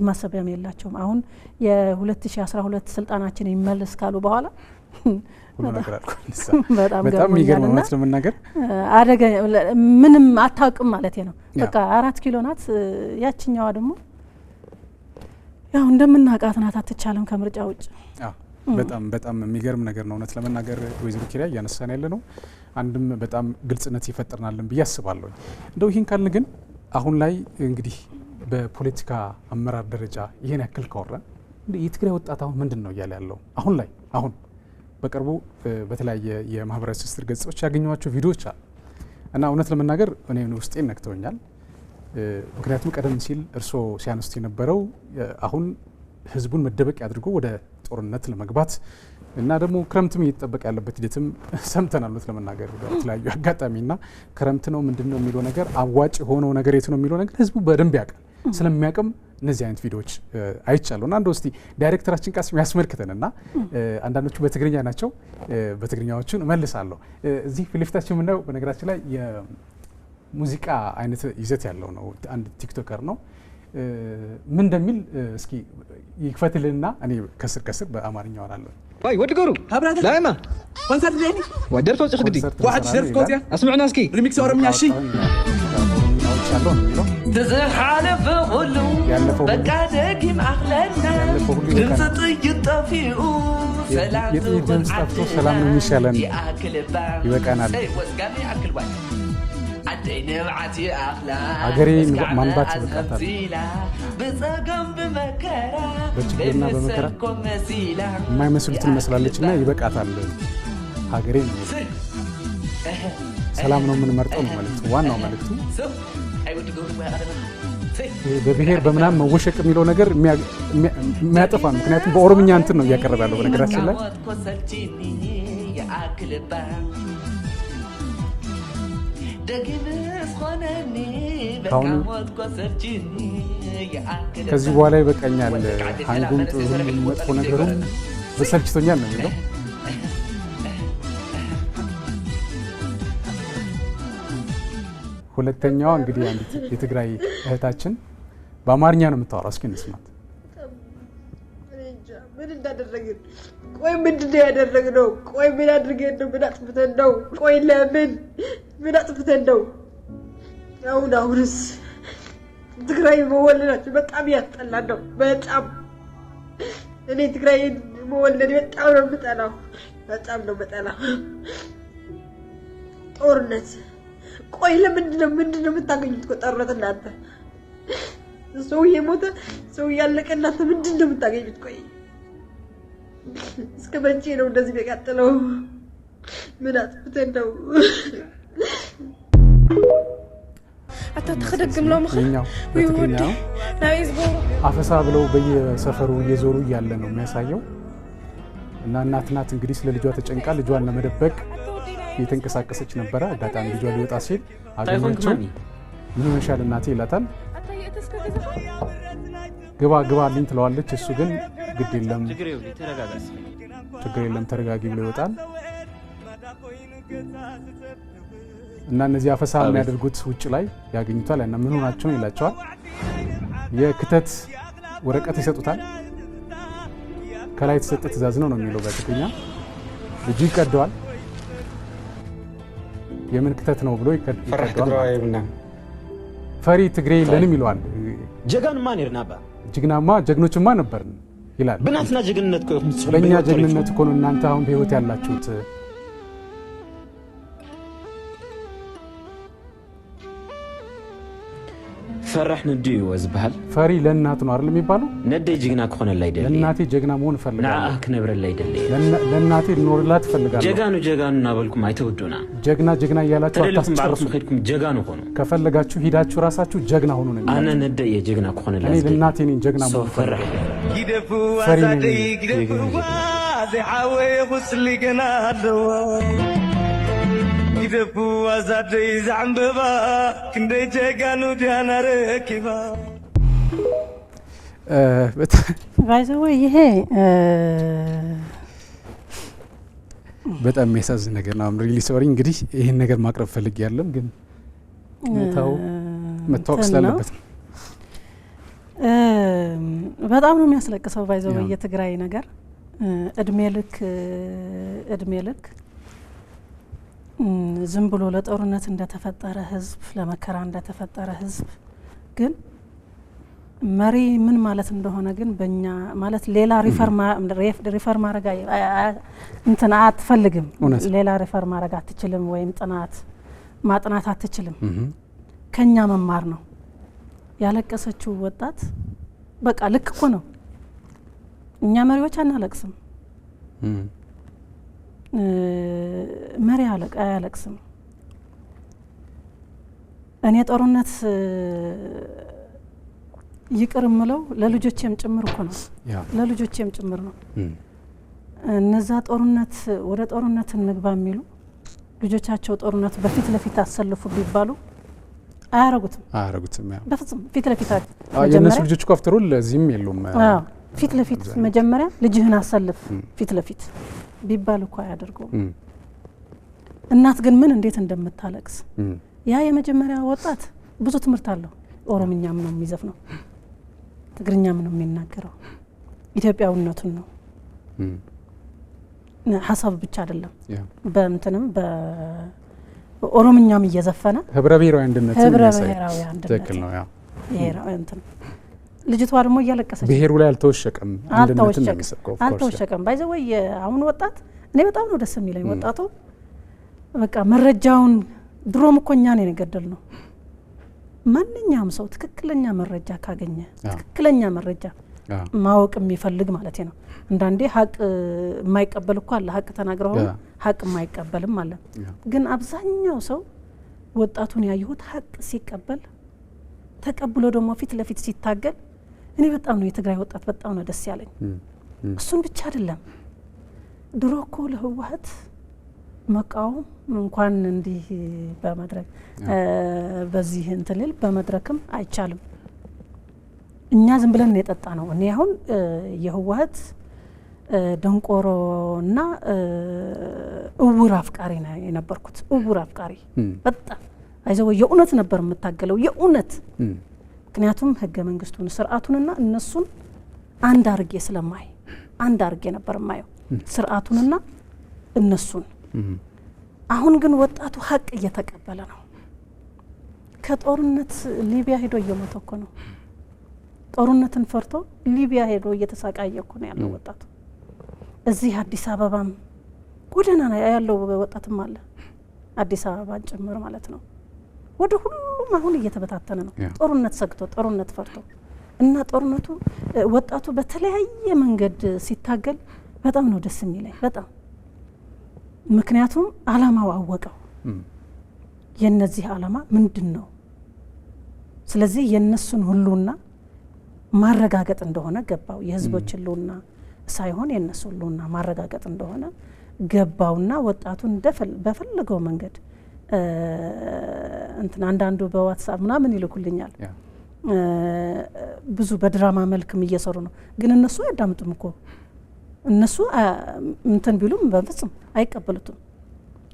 ማሰቢያም የላቸውም አሁን የ2012 ስልጣናችን ይመለስ ካሉ በኋላ በጣም የሚገርም ነው ለምናገር አደጋ ምንም አታውቅም ማለት ነው በቃ 4 ኪሎ ናት ያቺኛዋ ደግሞ ያው እንደምናቃት ናት አትቻለም ከምርጫ ውጭ በጣም የሚገርም ነገር ነው እውነት ለመናገር ወይዘሮ ኪሪያ ያነሳን ያለ ነው አንድም በጣም ግልጽነት ይፈጥርናልን ብዬ አስባለሁ እንደው ይሄን ካልን ግን አሁን ላይ እንግዲህ በፖለቲካ አመራር ደረጃ ይሄን ያክል ካወራ የትግራይ ወጣት አሁን ምንድነው እያለ ያለው አሁን በቅርቡ በተለያየ የማህበራዊ ትስስር ገጾች ያገኘዋቸው ቪዲዮዎች አሉ እና እውነት ለመናገር እኔ ውስጤን ነክተውኛል ምክንያቱም ቀደም ሲል እርሶ ሲያነሱት የነበረው አሁን ህዝቡን መደበቅ ያድርጎ ወደ ጦርነት ለመግባት እና ደግሞ ክረምትም እየተጠበቀ ያለበት ሂደትም ሰምተናል ለመናገር በተለያዩ አጋጣሚና ክረምት ነው ምንድነው የሚለው ነገር አዋጭ ሆኖ ነገር የት ነው የሚለው ነገር ህዝቡ በደንብ ያውቃል ስለሚያውቅም እነዚህ አይነት ቪዲዮዎች አይቻለውና አንድ ወስቲ ዳይሬክተራችን ቃስም ያስመልክተንና አንዳንዶቹ በትግርኛ ናቸው በትግርኛዎቹን መልሳለሁ እዚህ ፊልፍታችን ምነው በነገራችን ላይ የሙዚቃ አይነት ይዘት ያለው ነው አንድ ቲክቶከር ነው ምን እንደሚል እስኪ ይክፈትልና እኔ ከስር በአማርኛ ወራለሁ واي ودقرو لا ما كونسرت ديني ودر فوق خدي واحد شرف كوتيا اسمعنا اسكي ريميكس ورا من عشي تزحالف غلو بقى داكم أغلنا تنسطي الطفيقو سلام نمشالن يبقانا አገሬ ማንባት ይበቃታል በችግርና በመከራ የማይመስሉትን መስላለችና ይበቃታል ሀገሬ ሰላም ነው የምንመርጠው ነው ማለት ዋናው መልእክቱ በብሔር በመናም መወሸቅ የሚለው ነገር የሚያጠፋ ነው ምክንያቱም በኦሮምኛ እንትን ነው ያቀርባለው በነገራችን ላይ ከዚህ በኋላ ይበቃኛል አንጉም ጥሩም መጥፎ ነገሩም በሰልችቶኛል ነው የሚለው ሁለተኛው እንግዲህ አንዲት የትግራይ እህታችን በአማርኛ ነው የምታወራው እስኪ እንስማት ምን እንዳደረግን ቆይ ምንድነው ያደረግነው ቆይ ምን አድርገን ነው ምን አጥፍተን ነው ቆይ ለምን ምን አጥፍተን ነው አሁንስ ትግራይ መወለዳችን በጣም ያስጠላል ነው በጣም እኔ ትግራይ መወለድ በጣም ነው የምጠላው ጦርነት ቆይ ምንድነው የምታገኙት ጦርነት እናንተ ሰው የሞተ ሰው ያለቀ እናንተ ምንድነው የምታገኙት ቆይ እስከ መቼ ነው እንደዚህ በቀጥለው ምን አጥፍተን ነው አታተخدግም ነው ምክንያቱም በትግርኛው አፈሳ ብለው በየሰፈሩ እየዞሩ ያለ ነው የሚያሳየው እና እናት እንግዲህ ስለ ልጇ ተጨንቃ ልጇን ለመደበቅ እየተንቀሳቀሰች ነበር አጋጣሚ ልጇ ሊወጣ ሲል አገኘችው ምን ሆነሻል እናቴ ይላታል ግባ ልኝ ትለዋለች እሱ ግን ግድ የለም ችግር የለም ተረጋጊ ብሎ ይወጣል እና እነዚህ አፈሳ የሚያደርጉት ውጭ ላይ ያገኙታል እና ምን ሆናችሁ ነው ይላቸዋል የክተት ወረቀት ይሰጡታል። ከላይ የተሰጠ ትእዛዝ ነው የሚለው በትግርኛ። ልጁ ይቀደዋል። የምን ክተት ነው ብሎ ይቀደዋል። ፈሪ ትግሬ የለንም ይለዋል። ጀጋን ማን ይርናባ ጀግናማ ጀግኖችማ ነበርን ይላል። ብናትና ጀግንነት እኮ በእኛ ጀግንነት እኮ ነው እናንተ አሁን በህይወት ያላችሁት። ፈራህ ንድዩ ወዝበሃል ፈሪ ለእናቱ ነው አይደል የሚባለው? ነደይ ጀግና ከሆነላ አይደል? ለእናቴ ጀግና መሆን ፈልጋለሁ። ናአክ ነብረላ አይደል? ለእናቴ ልኖርላት ፈልጋለሁ። ጀጋኑ እናበልኩም አይተወዱና ጀግና እያላችሁ አታስጨርሱ። ጀጋኑ ሆኖ ከፈለጋችሁ ሂዳችሁ ራሳችሁ ጀግና ሆኑ ነው። አነ ነደይ የጀግና ከሆነላ እኔ ለእናቴ ነኝ ጀግና መሆን ፈራህ ይደፉ አሳዲ ይደፉ ዘሐወ ይኹስሊ ገና አለው ይደፉ አዛደ ይዛንበባ ክንደ ጀጋኑ ዲያና ረኪባ ባይዘው ይሄ በጣም የሚያሳዝን ነገር ነው። ሪሊ ሶሪ እንግዲህ ይሄን ነገር ማቅረብ ፈልግ ያለም ግን መታወቅ ስላለበት በጣም ነው የሚያስለቅሰው። ባይዘው የትግራይ ነገር እድሜ ልክ ዝም ብሎ ለጦርነት እንደተፈጠረ ህዝብ ለመከራ እንደተፈጠረ ህዝብ ግን መሪ ምን ማለት እንደሆነ ግን በእኛ ማለት ሌላ ሪፈር ማድረግ እንትን አትፈልግም። ሌላ ሪፈር ማድረግ አትችልም፣ ወይም ማጥናት አትችልም። ከኛ መማር ነው። ያለቀሰችው ወጣት በቃ ልክ እኮ ነው። እኛ መሪዎች አናለቅስም። መሪ አያለቅስም። እኔ ጦርነት ይቅር ምለው ለልጆቼም ጭምር እኮ ነው። ለልጆቼም ጭምር ነው። እነዛ ጦርነት ወደ ጦርነት እንግባ የሚሉ ልጆቻቸው ጦርነት በፊት ለፊት አሰልፉ ቢባሉ አያረጉትም። በፍጹም ፊት ለፊት የነሱ ልጆች እኮ አፍተሩ ለዚህም የሉም። ፊት ለፊት መጀመሪያ ልጅህን አሰልፍ ፊት ለፊት ቢባል እኮ አያደርገውም። እናት ግን ምን እንዴት እንደምታለቅስ ያ የመጀመሪያ ወጣት ብዙ ትምህርት አለው። ኦሮምኛም ነው የሚዘፍነው፣ ትግርኛም ነው የሚናገረው፣ ኢትዮጵያዊነቱን ነው ሀሳብ ብቻ አይደለም። በእንትንም በኦሮምኛም እየዘፈነ ህብረ ብሔራዊ አንድነት ትክክል ነው። ያ እንትን ልጅቷ ደግሞ እያለቀሰች ብሔሩ ላይ አልተወሸቀም፣ አንድነትን ነው የሚሰብከው። አልተወሸቀም። ባይዘው አሁን ወጣት እኔ በጣም ነው ደስ የሚለኝ ወጣቱ በቃ መረጃውን ድሮም እኮ እኛ ነን የገደልነው። ማንኛውም ሰው ትክክለኛ መረጃ ካገኘ ትክክለኛ መረጃ ማወቅ የሚፈልግ ማለት ነው። አንዳንዴ ሀቅ የማይቀበል እኮ አለ። ሀቅ ተናግረው ሀቅ የማይቀበልም አለ። ግን አብዛኛው ሰው ወጣቱን ያየሁት ሀቅ ሲቀበል ተቀብሎ ደግሞ ፊት ለፊት ሲታገል እኔ በጣም ነው የትግራይ ወጣት በጣም ነው ደስ ያለኝ። እሱን ብቻ አይደለም ድሮ እኮ ለህወሓት መቃወም እንኳን እንዲህ በመድረክ በዚህ እንትልል በመድረክም አይቻልም። እኛ ዝም ብለን የጠጣ ነው። እኔ አሁን የህወሓት ደንቆሮና እውር አፍቃሪ ነው የነበርኩት። እውር አፍቃሪ በጣም አይዘው የእውነት ነበር የምታገለው የእውነት። ምክንያቱም ህገ መንግስቱን ስርዓቱንና እነሱን አንድ አርጌ ነበር ማየው ስርዓቱንና እነሱን። አሁን ግን ወጣቱ ሀቅ እየተቀበለ ነው። ከጦርነት ሊቢያ ሄዶ እየሞተ እኮ ነው። ጦርነትን ፈርቶ ሊቢያ ሄዶ እየተሳቃየ እኮ ነው ያለው ወጣቱ። እዚህ አዲስ አበባም ጎዳና ያለው ወጣትም አለ፣ አዲስ አበባን ጭምር ማለት ነው። ወደ ሁሉም አሁን እየተበታተነ ነው። ጦርነት ሰግቶ ጦርነት ፈርቶ እና ጦርነቱ ወጣቱ በተለያየ መንገድ ሲታገል በጣም ነው ደስ የሚለኝ በጣም። ምክንያቱም አላማው አወቀው የነዚህ አላማ ምንድነው። ስለዚህ የነሱን ሁሉና ማረጋገጥ እንደሆነ ገባው። የህዝቦች ሁሉና ሳይሆን የነሱ ሁሉና ማረጋገጥ እንደሆነ ገባውና ወጣቱን በፈለገው መንገድ እንትን አንዳንዱ በዋትስአፕ ምናምን ይልኩልኛል ብዙ በድራማ መልክም እየሰሩ ነው። ግን እነሱ አያዳምጡም እኮ እነሱ እንትን ቢሉም በፍጹም አይቀበሉትም።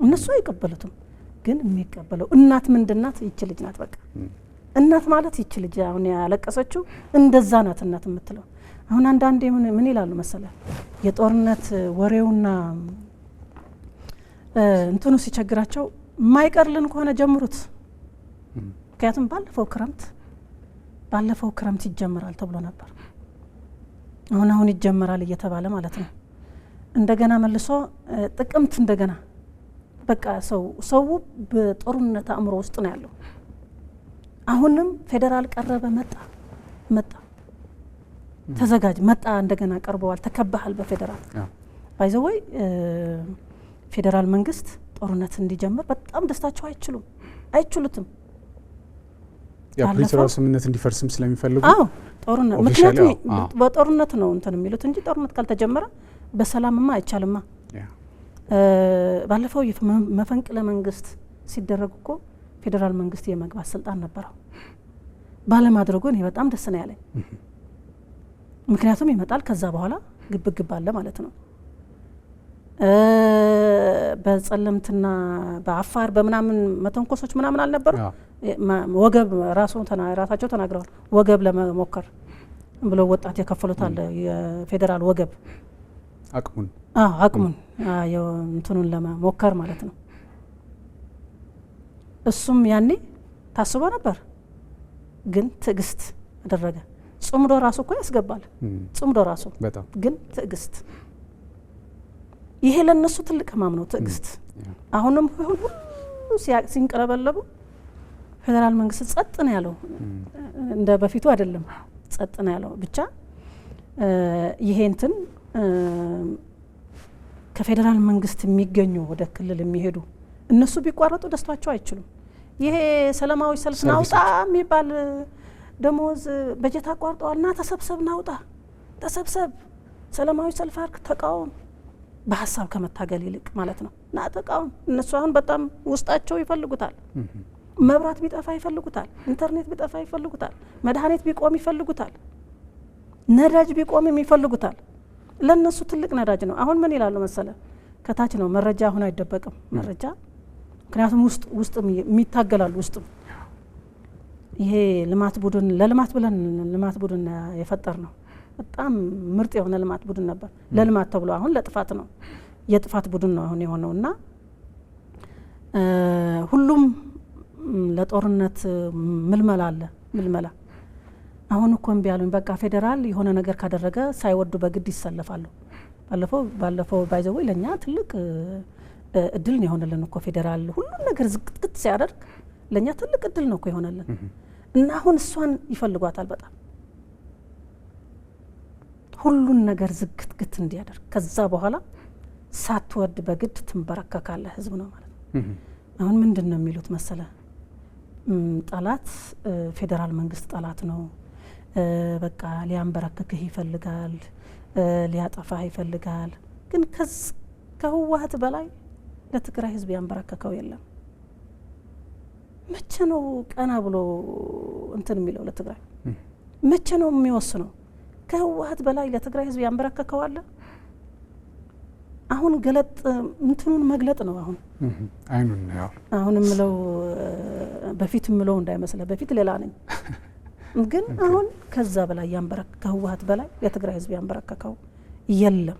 እነሱ አይቀበሉትም። ግን የሚቀበለው እናት ምንድናት? ይች ልጅ ናት። በቃ እናት ማለት ይች ልጅ አሁን ያለቀሰችው እንደዛ ናት እናት የምትለው። አሁን አንዳንዴ ምን ይላሉ መሰለ የጦርነት ወሬውና እንትኑ ሲቸግራቸው ማይቀርልን ከሆነ ጀምሩት። ምክንያቱም ባለፈው ክረምት ይጀምራል ተብሎ ነበር። አሁን ይጀምራል እየተባለ ማለት ነው። እንደገና መልሶ ጥቅምት እንደገና በቃ ሰው በጦርነት አእምሮ ውስጥ ነው ያለው። አሁንም ፌደራል ቀረበ መጣ ተዘጋጅ መጣ እንደገና ቀርበዋል ተከባሃል በፌደራል ባይዘወይ ፌደራል መንግስት ጦርነት እንዲጀምር በጣም ደስታቸው አይችሉትም። የፕሪቶሪያው ስምምነት እንዲፈርስም ስለሚፈልጉ ጦርነት ምክንያቱም በጦርነት ነው እንትን የሚሉት እንጂ ጦርነት ካልተጀመረ በሰላምማ አይቻልማ። ባለፈው መፈንቅለ መንግስት ሲደረግ እኮ ፌደራል መንግስት የመግባት ስልጣን ነበረው። ባለማድረጉ እኔ በጣም ደስ ነው ያለኝ። ምክንያቱም ይመጣል ከዛ በኋላ ግብግብ አለ ማለት ነው። በጸለምትና በአፋር በምናምን መተንኮሶች ምናምን አልነበሩ። ወገብ ራሳቸው ተናግረዋል። ወገብ ለመሞከር ብለው ወጣት የከፈሉት አለ የፌደራል ወገብ አቅሙን እንትኑን ለመሞከር ማለት ነው። እሱም ያኔ ታስቦ ነበር፣ ግን ትዕግስት አደረገ። ጽምዶ ራሱ እኮ ያስገባል። ጽምዶ ራሱ ግን ትዕግስት፣ ይሄ ለነሱ ትልቅ ህማም ነው ትዕግስት። አሁንም ሁሉ ሲንቀለበለቡ ፌደራል መንግስት ጸጥ ነው ያለው፣ እንደ በፊቱ አይደለም፣ ጸጥ ነው ያለው። ብቻ ይሄ እንትን ከፌደራል መንግስት የሚገኙ ወደ ክልል የሚሄዱ እነሱ ቢቋረጡ ደስታቸው አይችሉም። ይሄ ሰላማዊ ሰልፍ ናውጣ የሚባል ደሞዝ በጀት አቋርጠዋልና ተሰብሰብ ናውጣ ተሰብሰብ ሰላማዊ ሰልፍ አርክ ተቃውም በሐሳብ ከመታገል ይልቅ ማለት ነው ና ተቃውም። እነሱ አሁን በጣም ውስጣቸው ይፈልጉታል። መብራት ቢጠፋ ይፈልጉታል፣ ኢንተርኔት ቢጠፋ ይፈልጉታል፣ መድኃኒት ቢቆም ይፈልጉታል፣ ነዳጅ ቢቆም ይፈልጉታል። ለነሱ ትልቅ ነዳጅ ነው። አሁን ምን ይላሉ መሰለ ከታች ነው መረጃ አሁን አይደበቅም መረጃ። ምክንያቱም ውስጥ የሚታገላሉ ውስጥ ይሄ ልማት ቡድን ለልማት ብለን ልማት ቡድን የፈጠር ነው። በጣም ምርጥ የሆነ ልማት ቡድን ነበር። ለልማት ተብሎ አሁን ለጥፋት ነው የጥፋት ቡድን ነው አሁን የሆነውና ሁሉም ለጦርነት ምልመላ አለ ምልመላ። አሁን እኮ እምቢ ያሉኝ በቃ ፌደራል የሆነ ነገር ካደረገ ሳይወዱ በግድ ይሰለፋሉ። ባለፈው ባይዘው ለኛ ትልቅ እድል ነው የሆነልን እኮ ፌደራል ሁሉን ነገር ዝቅጥቅጥ ሲያደርግ ለኛ ትልቅ እድል ነው እኮ የሆነልን። እና አሁን እሷን ይፈልጓታል በጣም ሁሉን ነገር ዝቅጥቅጥ እንዲያደርግ። ከዛ በኋላ ሳትወድ በግድ ትንበረከካለህ ህዝብ ነው ማለት ነው። አሁን ምንድነው የሚሉት መሰለ ጠላት ፌደራል መንግስት ጠላት ነው፣ በቃ ሊያንበረክክህ ይፈልጋል፣ ሊያጠፋህ ይፈልጋል። ግን ከህወሓት በላይ ለትግራይ ህዝብ ያንበረከከው የለም። መቼ ነው ቀና ብሎ እንትን የሚለው ለትግራይ? መቼ ነው የሚወስነው? ከህወሓት በላይ ለትግራይ ህዝብ ያንበረከከው አለ? አሁን ገለጥ እንትኑን መግለጥ ነው። አይኑን ያው አሁን ምለው በፊት ምለው እንዳይመስለ በፊት ሌላ ነኝ። ግን አሁን ከዛ በላይ ከህወሓት በላይ ለትግራይ ህዝብ ያንበረከከው የለም።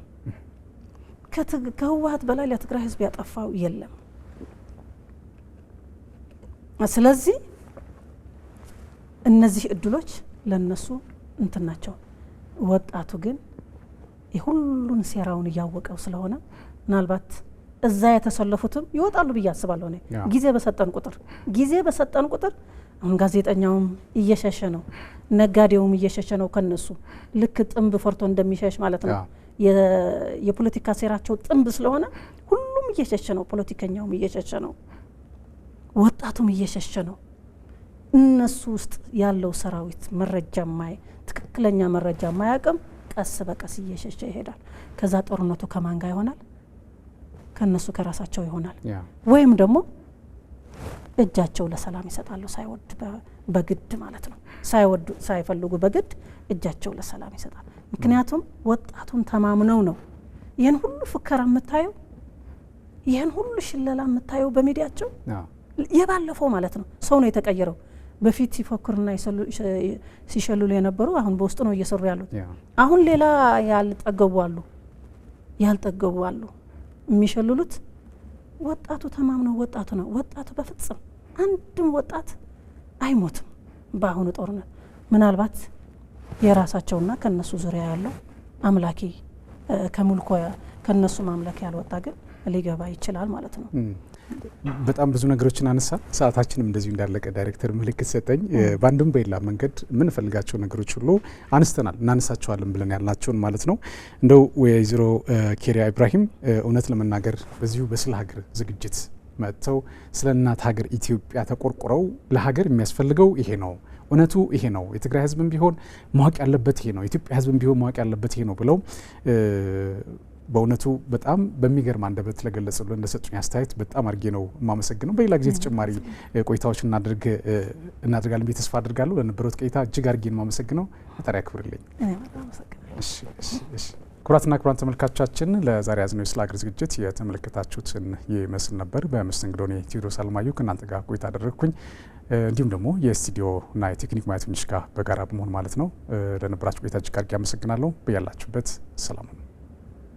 ከህወሓት በላይ ለትግራይ ህዝብ ያጠፋው የለም። ስለዚህ እነዚህ እድሎች ለነሱ እንትን ናቸው። ወጣቱ ግን የሁሉን ሴራውን ያወቀው ስለሆነ ምናልባት እዛ የተሰለፉትም ይወጣሉ ብዬ አስባለሁ። እኔ ጊዜ በሰጠን ቁጥር አሁን ጋዜጠኛውም እየሸሸ ነው፣ ነጋዴውም እየሸሸ ነው ከነሱ ልክ ጥንብ ፈርቶ እንደሚሸሽ ማለት ነው። የፖለቲካ ሴራቸው ጥንብ ስለሆነ ሁሉም እየሸሸ ነው። ፖለቲከኛውም እየሸሸ ነው፣ ወጣቱም እየሸሸ ነው። እነሱ ውስጥ ያለው ሰራዊት ትክክለኛ መረጃ ማያቅም ቀስ በቀስ እየሸሸ ይሄዳል። ከዛ ጦርነቱ ከማን ጋር ይሆናል? ከነሱ ከራሳቸው ይሆናል። ወይም ደግሞ እጃቸው ለሰላም ይሰጣሉ፣ ሳይወድ በግድ ማለት ነው። ሳይፈልጉ በግድ እጃቸው ለሰላም ይሰጣል። ምክንያቱም ወጣቱን ተማምነው ነው ይህን ሁሉ ፍከራ የምታየው፣ ይህን ሁሉ ሽለላ የምታየው በሚዲያቸው። የባለፈው ማለት ነው ሰው ነው የተቀየረው። በፊት ሲፎክሩና ሲሸልሉ የነበሩ አሁን በውስጥ ነው እየሰሩ ያሉት። አሁን ሌላ ያልጠገቡ አሉ የሚሸልሉት። ወጣቱ ተማምነው ወጣቱ ነው። ወጣቱ በፍጹም አንድም ወጣት አይሞትም በአሁኑ ጦርነት። ምናልባት የራሳቸውና ከነሱ ዙሪያ ያለው አምላኪ ከሙልኮ ከነሱ ማምለክ ያልወጣ ግን ሊገባ ይችላል ማለት ነው። በጣም ብዙ ነገሮችን አነሳ። ሰዓታችንም እንደዚሁ እንዳለቀ ዳይሬክተር ምልክት ሰጠኝ። ባንድም በሌላ መንገድ ምን ፈልጋቸው ነገሮች ሁሉ አንስተናል፣ እናነሳቸዋለን ብለን ያልናቸውን ማለት ነው። እንደው ወይዘሮ ኬሪያ ኢብራሂም እውነት ለመናገር በዚሁ በስለ ሀገር ዝግጅት መጥተው ስለ እናት ሀገር ኢትዮጵያ ተቆርቆረው ለሀገር የሚያስፈልገው ይሄ ነው፣ እውነቱ ይሄ ነው፣ የትግራይ ህዝብም ቢሆን ማወቅ ያለበት ይሄ ነው፣ የኢትዮጵያ ህዝብም ቢሆን ማወቅ ያለበት ይሄ ነው ብለው በእውነቱ በጣም በሚገርም አንደበት ለገለጹልን እንደሰጡኝ አስተያየት በጣም አድርጌ ነው የማመሰግነው። በሌላ ጊዜ ተጨማሪ ቆይታዎች እናደርጋለን ብዬ ተስፋ አድርጋለሁ። ለነበረው ቆይታ እጅግ አድርጌ ነው የማመሰግነው። ፈጣሪ ያክብርልኝ። ክቡራትና ክቡራን ተመልካቾቻችን ለዛሬ ያዝነው የስለ ሀገር ዝግጅት የተመለከታችሁትን ይመስል ነበር። በመስተንግዶ እኔ ቴዎድሮስ አለማየሁ ከእናንተ ጋር ቆይታ አደረግኩኝ። እንዲሁም ደግሞ የስቱዲዮና የቴክኒክ ሙያተኞች ጋር በጋራ በመሆን ማለት ነው። ለነበራችሁ ቆይታ እጅግ አድርጌ አመሰግናለሁ። በያላችሁበት ሰላም ነው።